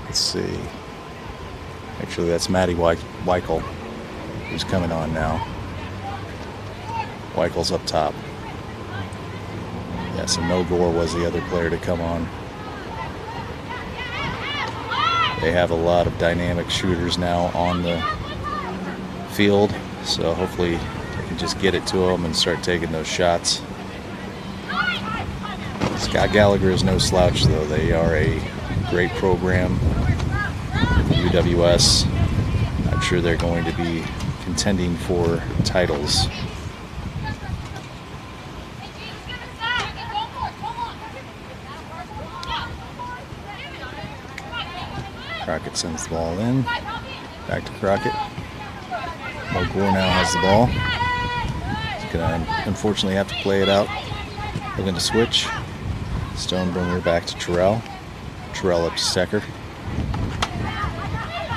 Let's see. Actually, that's Matty Weichel who's coming on now. Weichel's up top. Yeah, so No Gore was the other player to come on. They have a lot of dynamic shooters now on the field, so hopefully they can just get it to them and start taking those shots. Scott Gallaghar is no slouch, though. They are a great program. UWS. I'm sure they're going to be contending for titles. Crockett sends the ball in. Back to Crockett. Mo Gore now has the ball. He's going to unfortunately have to play it out. Looking to switch. Stonebringer back to Terrell. Terrell up to Stecker.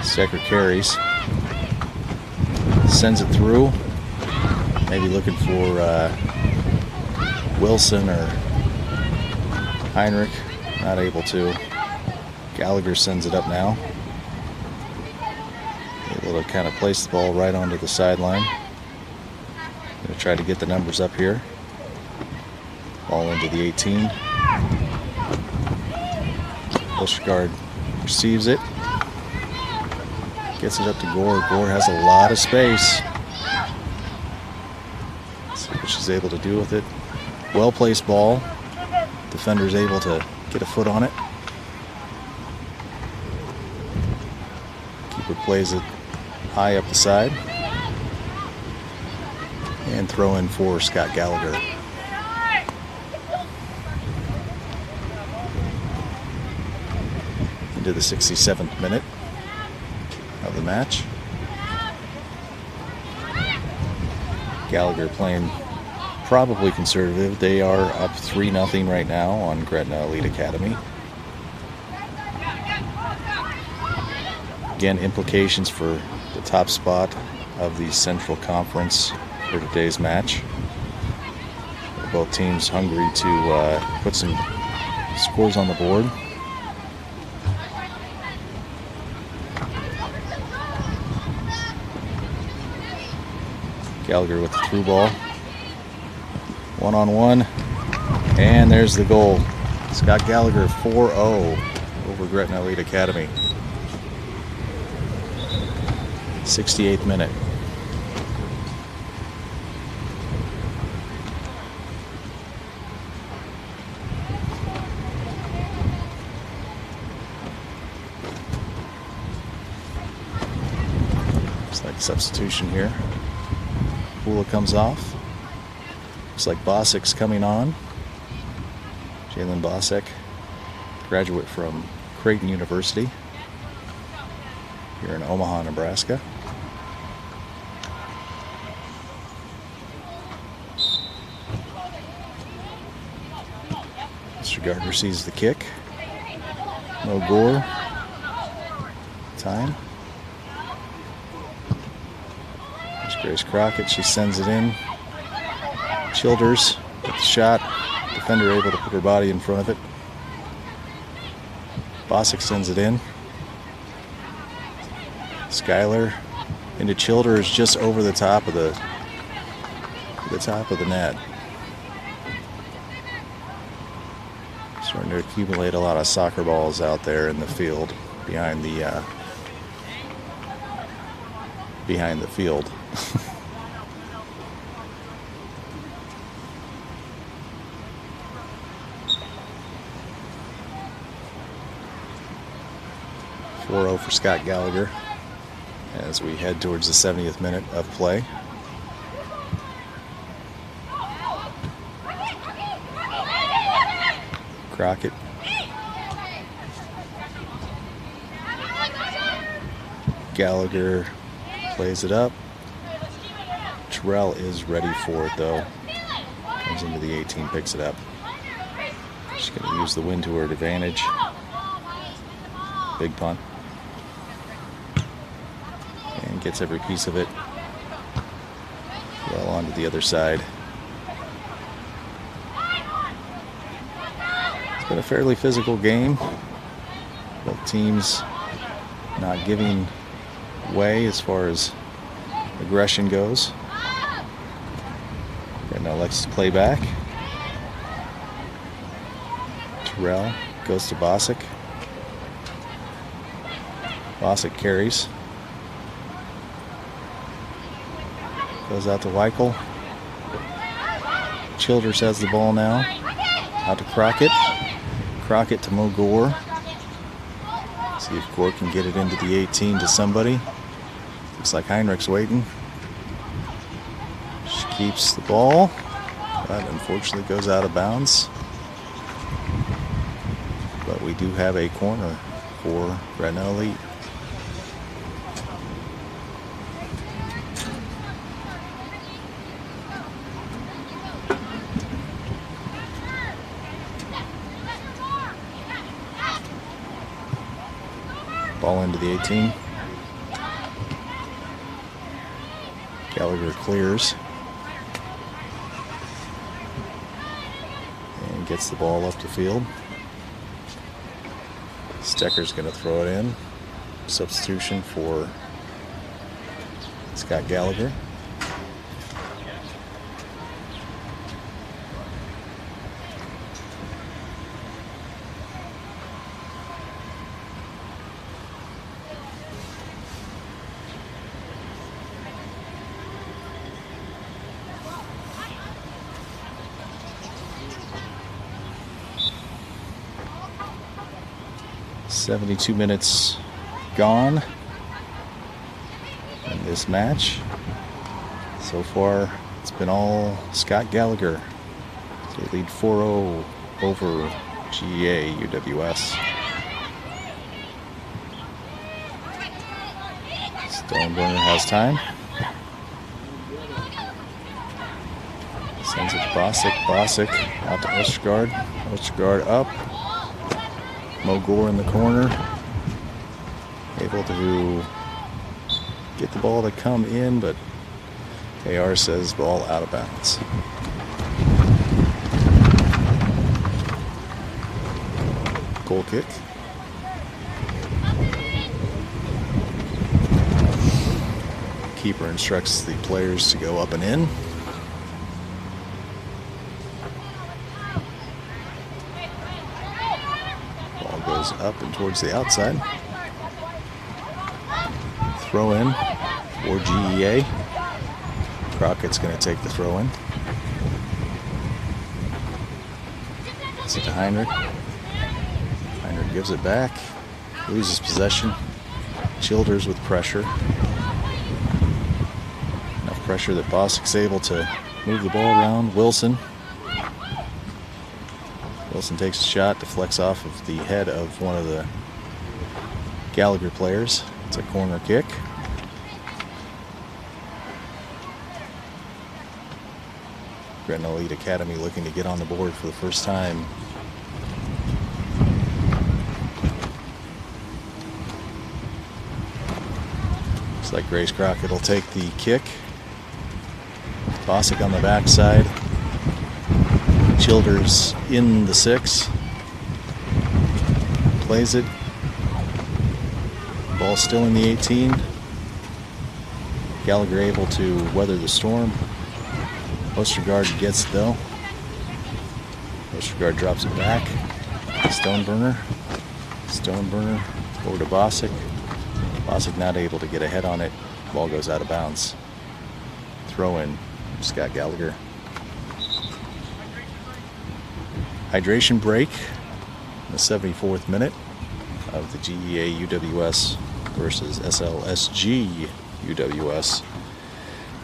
Stecker carries. Sends it through. Maybe looking for Wilson or Heinrich. Not able to. Gallaghar sends it up now. Able to kind of place the ball right onto the sideline. Going to try to get the numbers up here. Ball into the 18. Bushgard receives it. Gets it up to Gore. Gore has a lot of space. Let's see what she's able to do with it. Well-placed ball. Defender's able to get a foot on it. Keeper plays it high up the side. And throw in for Scott Gallaghar. Into the 67th minute of the match. Gallaghar playing probably conservative. They are up 3-0 right now on Gretna Elite Academy. Again, implications for the top spot of the Central Conference for today's match. Both teams hungry to put some scores on the board. Gallaghar with the through ball. One-on-one. And there's the goal. Scott Gallaghar 4-0 over Gretna Elite Academy. 68th minute. Looks like substitution here. Pula comes off. Looks like Bosik's coming on. Jalen Bosik, graduate from Creighton University here in Omaha, Nebraska. Mr. Gardner sees the kick. No Gore. Time. Grace Crockett, she sends it in. Childers with the shot. Defender able to put her body in front of it. Bosik sends it in. Skylar into Childers just over the top of the net. Starting to accumulate a lot of soccer balls out there in the field behind the field. For Scott Gallaghar as we head towards the 70th minute of play. Crockett. Gallaghar plays it up. Terrell is ready for it though. Comes into the 18, picks it up. She's going to use the wind to her advantage. Big punt. And gets every piece of it well onto the other side. Been a fairly physical game. Both teams not giving way as far as aggression goes. Gretna elects to play back. Terrell goes to Bosick. Bosick carries. Goes out to Weichel. Childers has the ball now. Out to Crockett. Crockett to Mo Gore. See if Gore can get it into the 18 to somebody. Looks like Heinrich's waiting. She keeps the ball, but unfortunately goes out of bounds. But we do have a corner for Gretna Elite. Ball into the 18. Gallaghar clears. And gets the ball up the field. Stecker's going to throw it in. Substitution for Scott Gallaghar. .72 minutes gone in this match. So far, it's been all Scott Gallaghar. They lead 4-0 over GEA UWS. Stoneburner has time. Sends it to Bosick. Bosick out to Ostergaard. Ostergaard up. Mo Gore in the corner, able to get the ball to come in, but AR says ball out of bounds. Goal kick. Keeper instructs the players to go up and in. Goes up and towards the outside. Throw in for GEA. Crockett's going to take the throw in. Gets it to Heinrich. Heinrich gives it back. Loses possession. Childers with pressure. Enough pressure that Bosick's able to move the ball around. Wilson. Wilson takes a shot, deflects off of the head of one of the Gallaghar players. It's a corner kick. Gretna Elite Academy looking to get on the board for the first time. Looks like Grace Crockett will take the kick. Bosick on the backside. Childers in the 6. Plays it. Ball still in the 18. Gallaghar able to weather the storm. Ostergaard gets it though. Ostergaard drops it back. Stoneburner. Stoneburner over to Bosick. Bosick not able to get ahead on it. Ball goes out of bounds. Throw in Scott Gallaghar. Hydration break in the 74th minute of the GEA UWS versus SLSG UWS.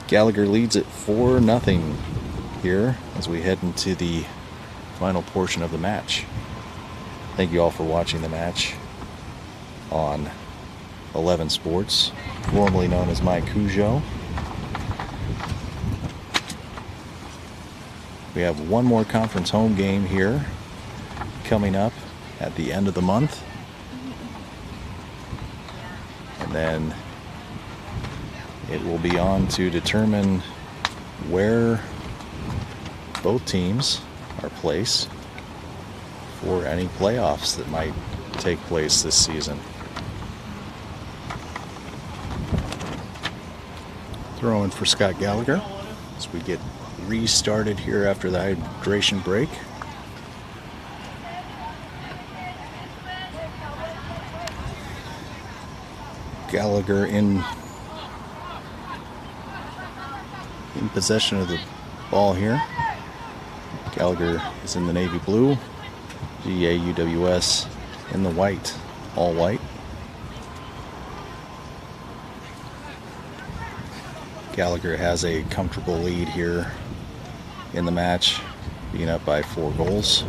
Gallaghar leads it 4-0 here as we head into the final portion of the match. Thank you all for watching the match on 11 Sports, formerly known as My Cujo. We have one more conference home game here coming up at the end of the month. And then it will be on to determine where both teams are placed for any playoffs that might take place this season. Throwing for Scott Gallaghar as we get restarted here after the hydration break. Gallaghar in possession of the ball here. Gallaghar is in the navy blue, GEA UWS in the white, all white. Gallaghar has a comfortable lead here in the match, being up by 4 goals.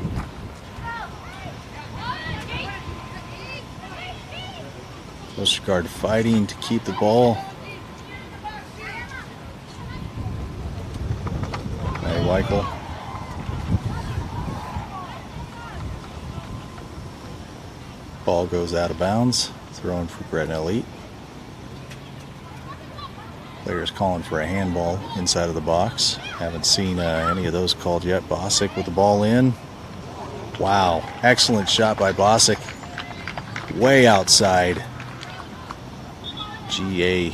Coast Guard fighting to keep the ball. Weichel. Ball goes out of bounds. Thrown for Gretna Elite. Players calling for a handball inside of the box. Haven't seen any of those called yet. Bosick with the ball in. Wow, excellent shot by Bosick. Way outside. GA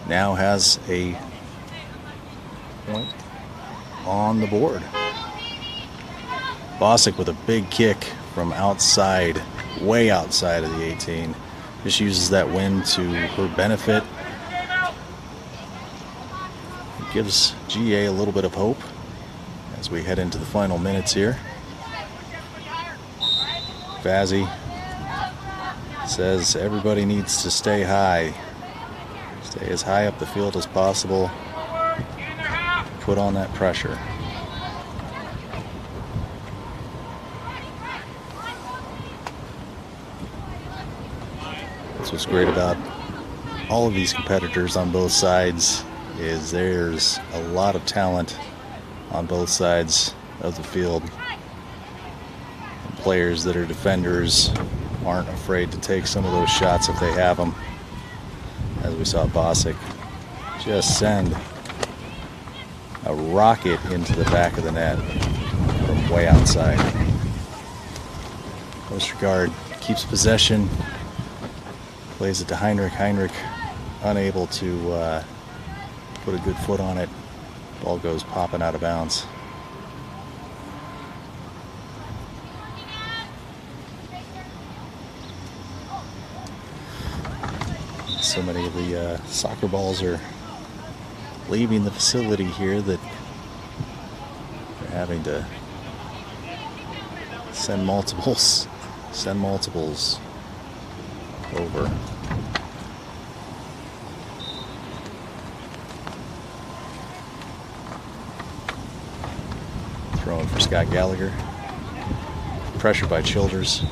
now has a point on the board. Bosick with a big kick from outside, way outside of the 18. Just uses that wind to her benefit. It gives GA a little bit of hope as we head into the final minutes here. Vazzy says everybody needs to stay high. Stay as high up the field as possible. Put on that pressure. That's what's great about all of these competitors on both sides, is there's a lot of talent on both sides of the field. And players that are defenders aren't afraid to take some of those shots if they have them. As we saw Bosick just send a rocket into the back of the net from way outside. Coast Guard keeps possession, plays it to Heinrich. Heinrich unable to put a good foot on it. Ball goes popping out of bounds. So many of the soccer balls are leaving the facility here that they're having to send multiples over. Throwing for Scott Gallaghar. Pressure by Childers.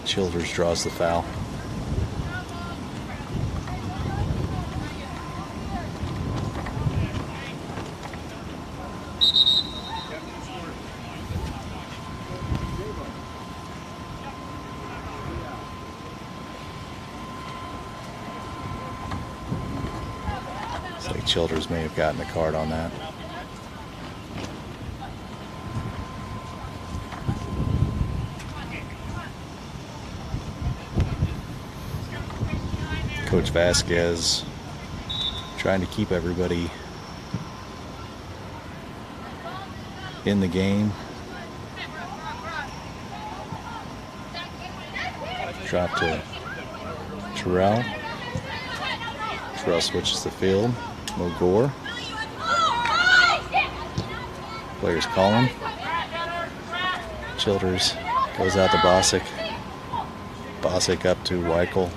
Childers draws the foul. Childers may have gotten a card on that. Coach Vasquez trying to keep everybody in the game. Drop to Terrell. Terrell switches the field. Mogor. Players calling. Childers goes out to Bosick. Bosick up to Weichel.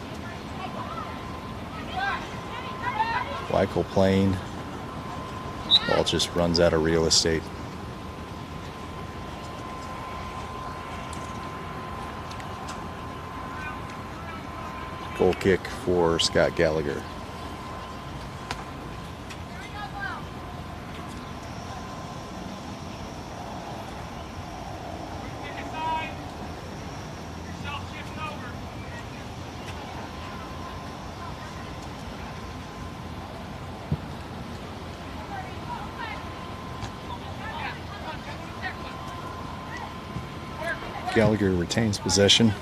Weichel playing. Ball just runs out of real estate. Goal kick for Scott Gallaghar. Gallaghar retains possession.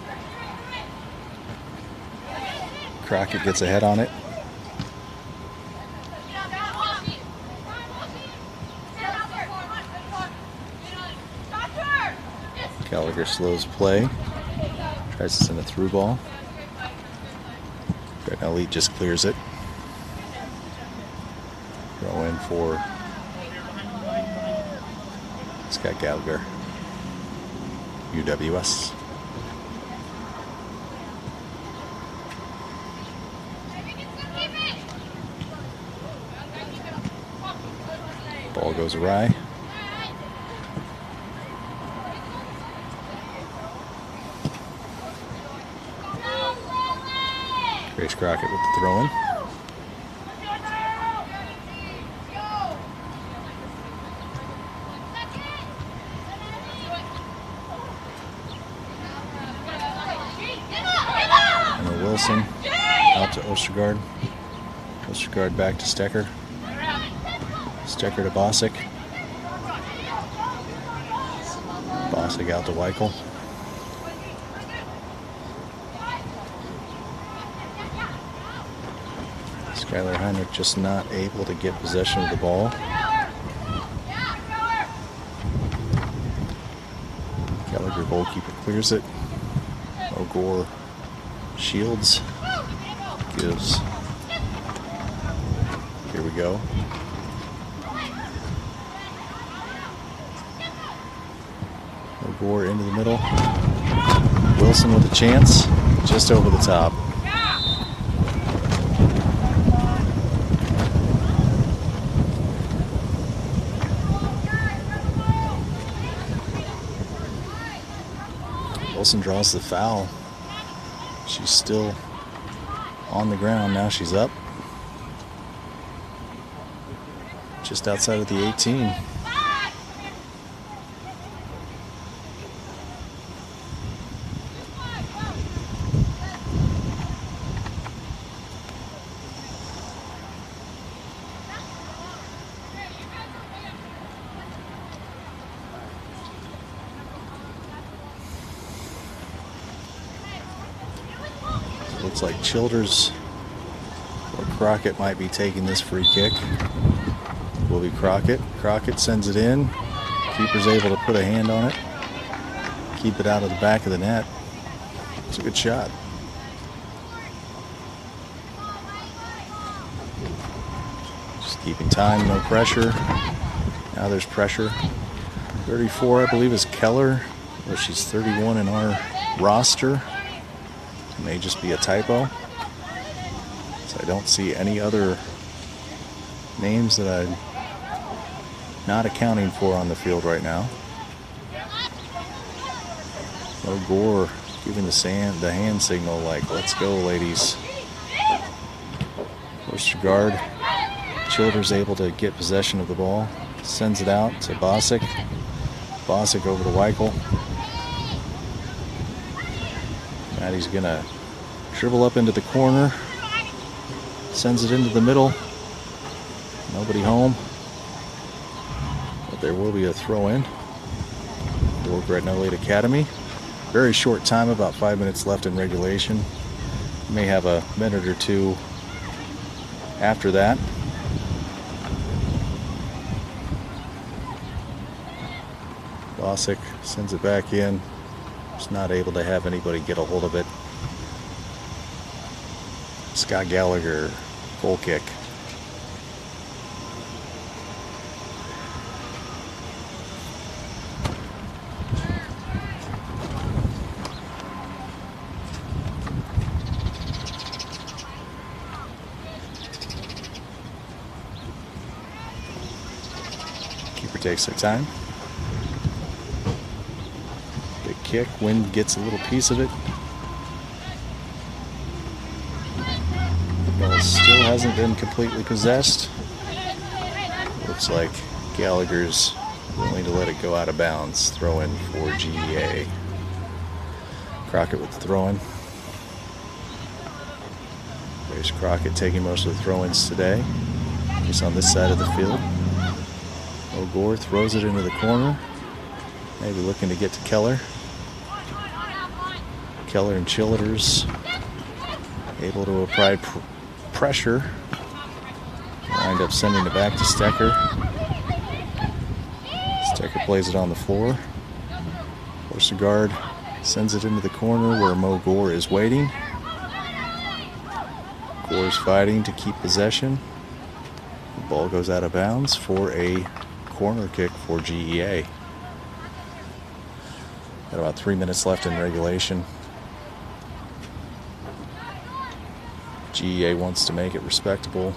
Crockett gets ahead on it. Gallaghar slows play. Tries to send a through ball. Gretna Elite just clears it. Throw in for Scott Gallaghar UWS. Ball goes awry. Grace Crockett with the throw-in. And Wilson out to Ostergaard. Ostergaard back to Stecker. Stecker to Bosick. Bosick out to Weichel. Skylar Heinrich just not able to get possession of the ball. Gallaghar goalkeeper clears it. O'Gore shields. Gives. Here we go. O'Gore into the middle. Wilson with a chance. Just over the top. Wilson draws the foul. She's still on the ground. Now she's up. Just outside of the 18. Looks like Childers or Crockett might be taking this free kick. Will be Crockett. Crockett sends it in. Keeper's able to put a hand on it. Keep it out of the back of the net. It's a good shot. Just keeping time, no pressure. Now there's pressure. 34, I believe, is Keller. Or she's 31 in our roster. It may just be a typo. So I don't see any other names that I'm not accounting for on the field right now. O'Gore giving the hand signal like, let's go, ladies. Ostergaard. Childers able to get possession of the ball. Sends it out to Bosick. Bosick over to Weichel. Maddie's gonna dribble up into the corner. Sends it into the middle. Nobody home. But there will be a throw in for Gretna Elite Academy. Very short time, about 5 minutes left in regulation. May have a minute or two after that. Bosick sends it back in. Just not able to have anybody get a hold of it. Scott Gallaghar, goal kick. Keeper takes their time. Big kick. Wind gets a little piece of it. Ball still hasn't been completely possessed. Looks like Gallagher's willing to let it go out of bounds. Throw in for GEA. Crockett with the throw in. There's Crockett taking most of the throw-ins today. He's on this side of the field. O'Gore throws it into the corner. Maybe looking to get to Keller. Keller and Childers able to apply pressure. Wind up sending it back to Stecker. Stecker plays it on the floor. Ostergaard sends it into the corner where Mo Gore is waiting. Gore is fighting to keep possession. The ball goes out of bounds for a corner kick for GEA. Got about 3 minutes left in regulation. GEA wants to make it respectable.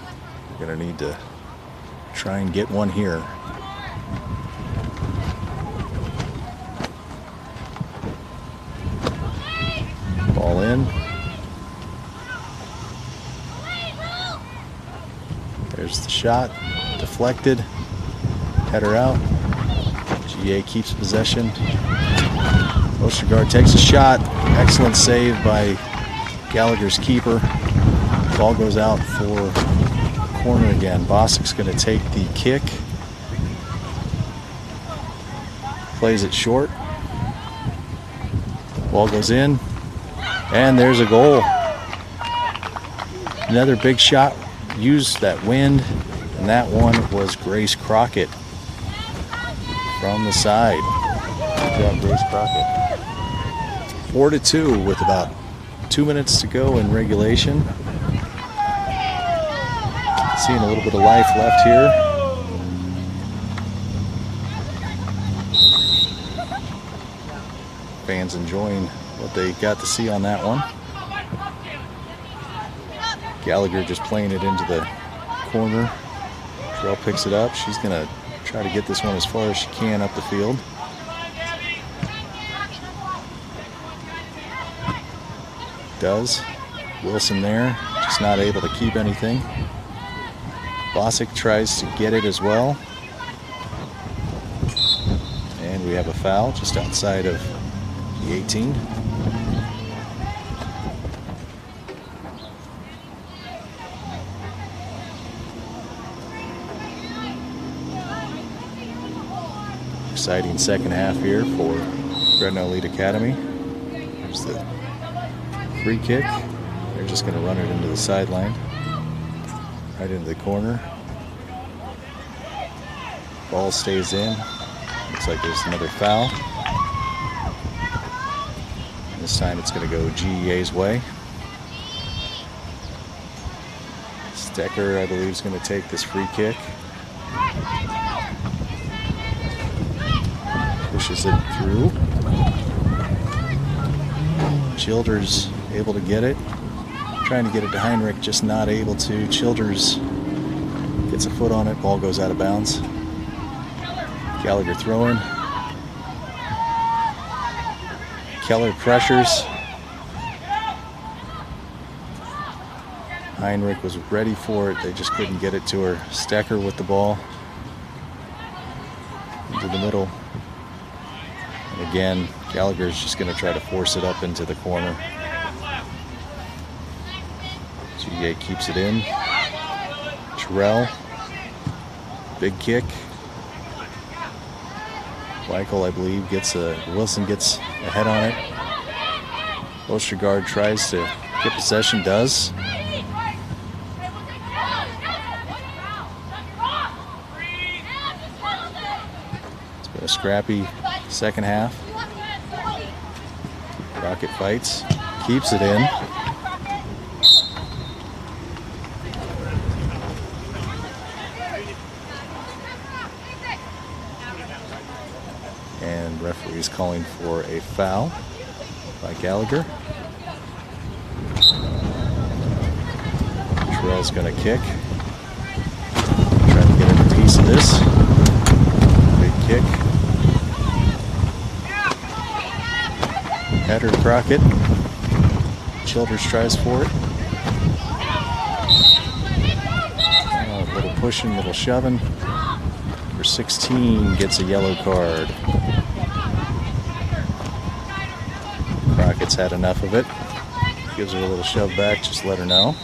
We're going to need to try and get one here. Ball in. There's the shot. Deflected. Header out. GEA keeps possession. Ostergaard takes a shot. Excellent save by Gallagher's keeper. Ball goes out for corner again. Bosic's going to take the kick. Plays it short. Ball goes in. And there's a goal. Another big shot. Used that wind. And that one was Grace Crockett from the side. Good job, Grace Crockett. 4-2 with about 2 minutes to go in regulation. Seeing a little bit of life left here. Fans enjoying what they got to see on that one. Gallaghar just playing it into the corner. Terrell picks it up. She's going to try to get this one as far as she can up the field. Does. Wilson there, just not able to keep anything. Bosick tries to get it as well. And we have a foul just outside of the 18. Exciting second half here for Gretna Elite Academy. There's the free kick. They're just going to run it into the sideline. Right into the corner. Ball stays in. Looks like there's another foul. This time it's going to go GEA's way. Stecker, I believe, is going to take this free kick. Pushes it through. Childers able to get it. Trying to get it to Heinrich, just not able to. Childers gets a foot on it. Ball goes out of bounds. Gallaghar throwing. Keller pressures. Heinrich was ready for it. They just couldn't get it to her. Stecker with the ball. Into the middle. And again, Gallagher's just going to try to force it up into the corner. GEA keeps it in. Terrell. Big kick. Michael, I believe, Wilson gets a head on it. Ostergaard tries to get possession, does. It's been a scrappy second half. Rocket fights, keeps it in. And referee's calling for a foul by Gallaghar. Terrell's going to kick. Trying to get a piece of this. Big kick. Header Crockett. Childers tries for it. Oh, a little pushing, a little shoving. Number 16 gets a yellow card. Crockett's had enough of it. Gives her a little shove back, just let her know.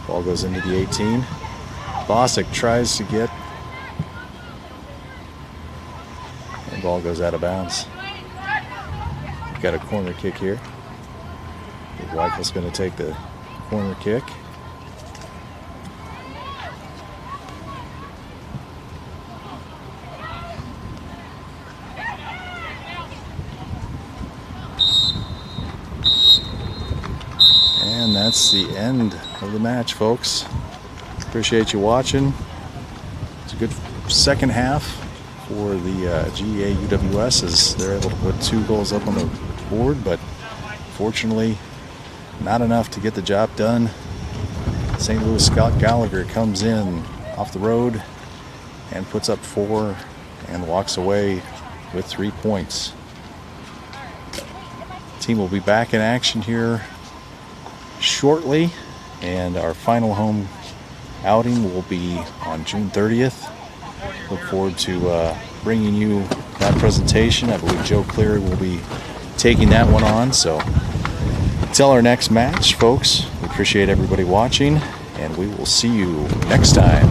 Ball goes into the 18. Bosick tries to get. And ball goes out of bounds. We've got a corner kick here. Weichel's going to take the corner kick. And that's the end of the match, folks. Appreciate you watching. It's a good second half for the GEA UWS as they're able to put 2 goals up on the board, but fortunately not enough to get the job done. St. Louis Scott Gallaghar comes in off the road and puts up 4 and walks away with 3 points. The team will be back in action here shortly, and our final home outing will be on June 30th. Look forward to bringing you that presentation. I believe Joe Cleary will be taking that one on. So until our next match, folks, we appreciate everybody watching, and we will see you next time.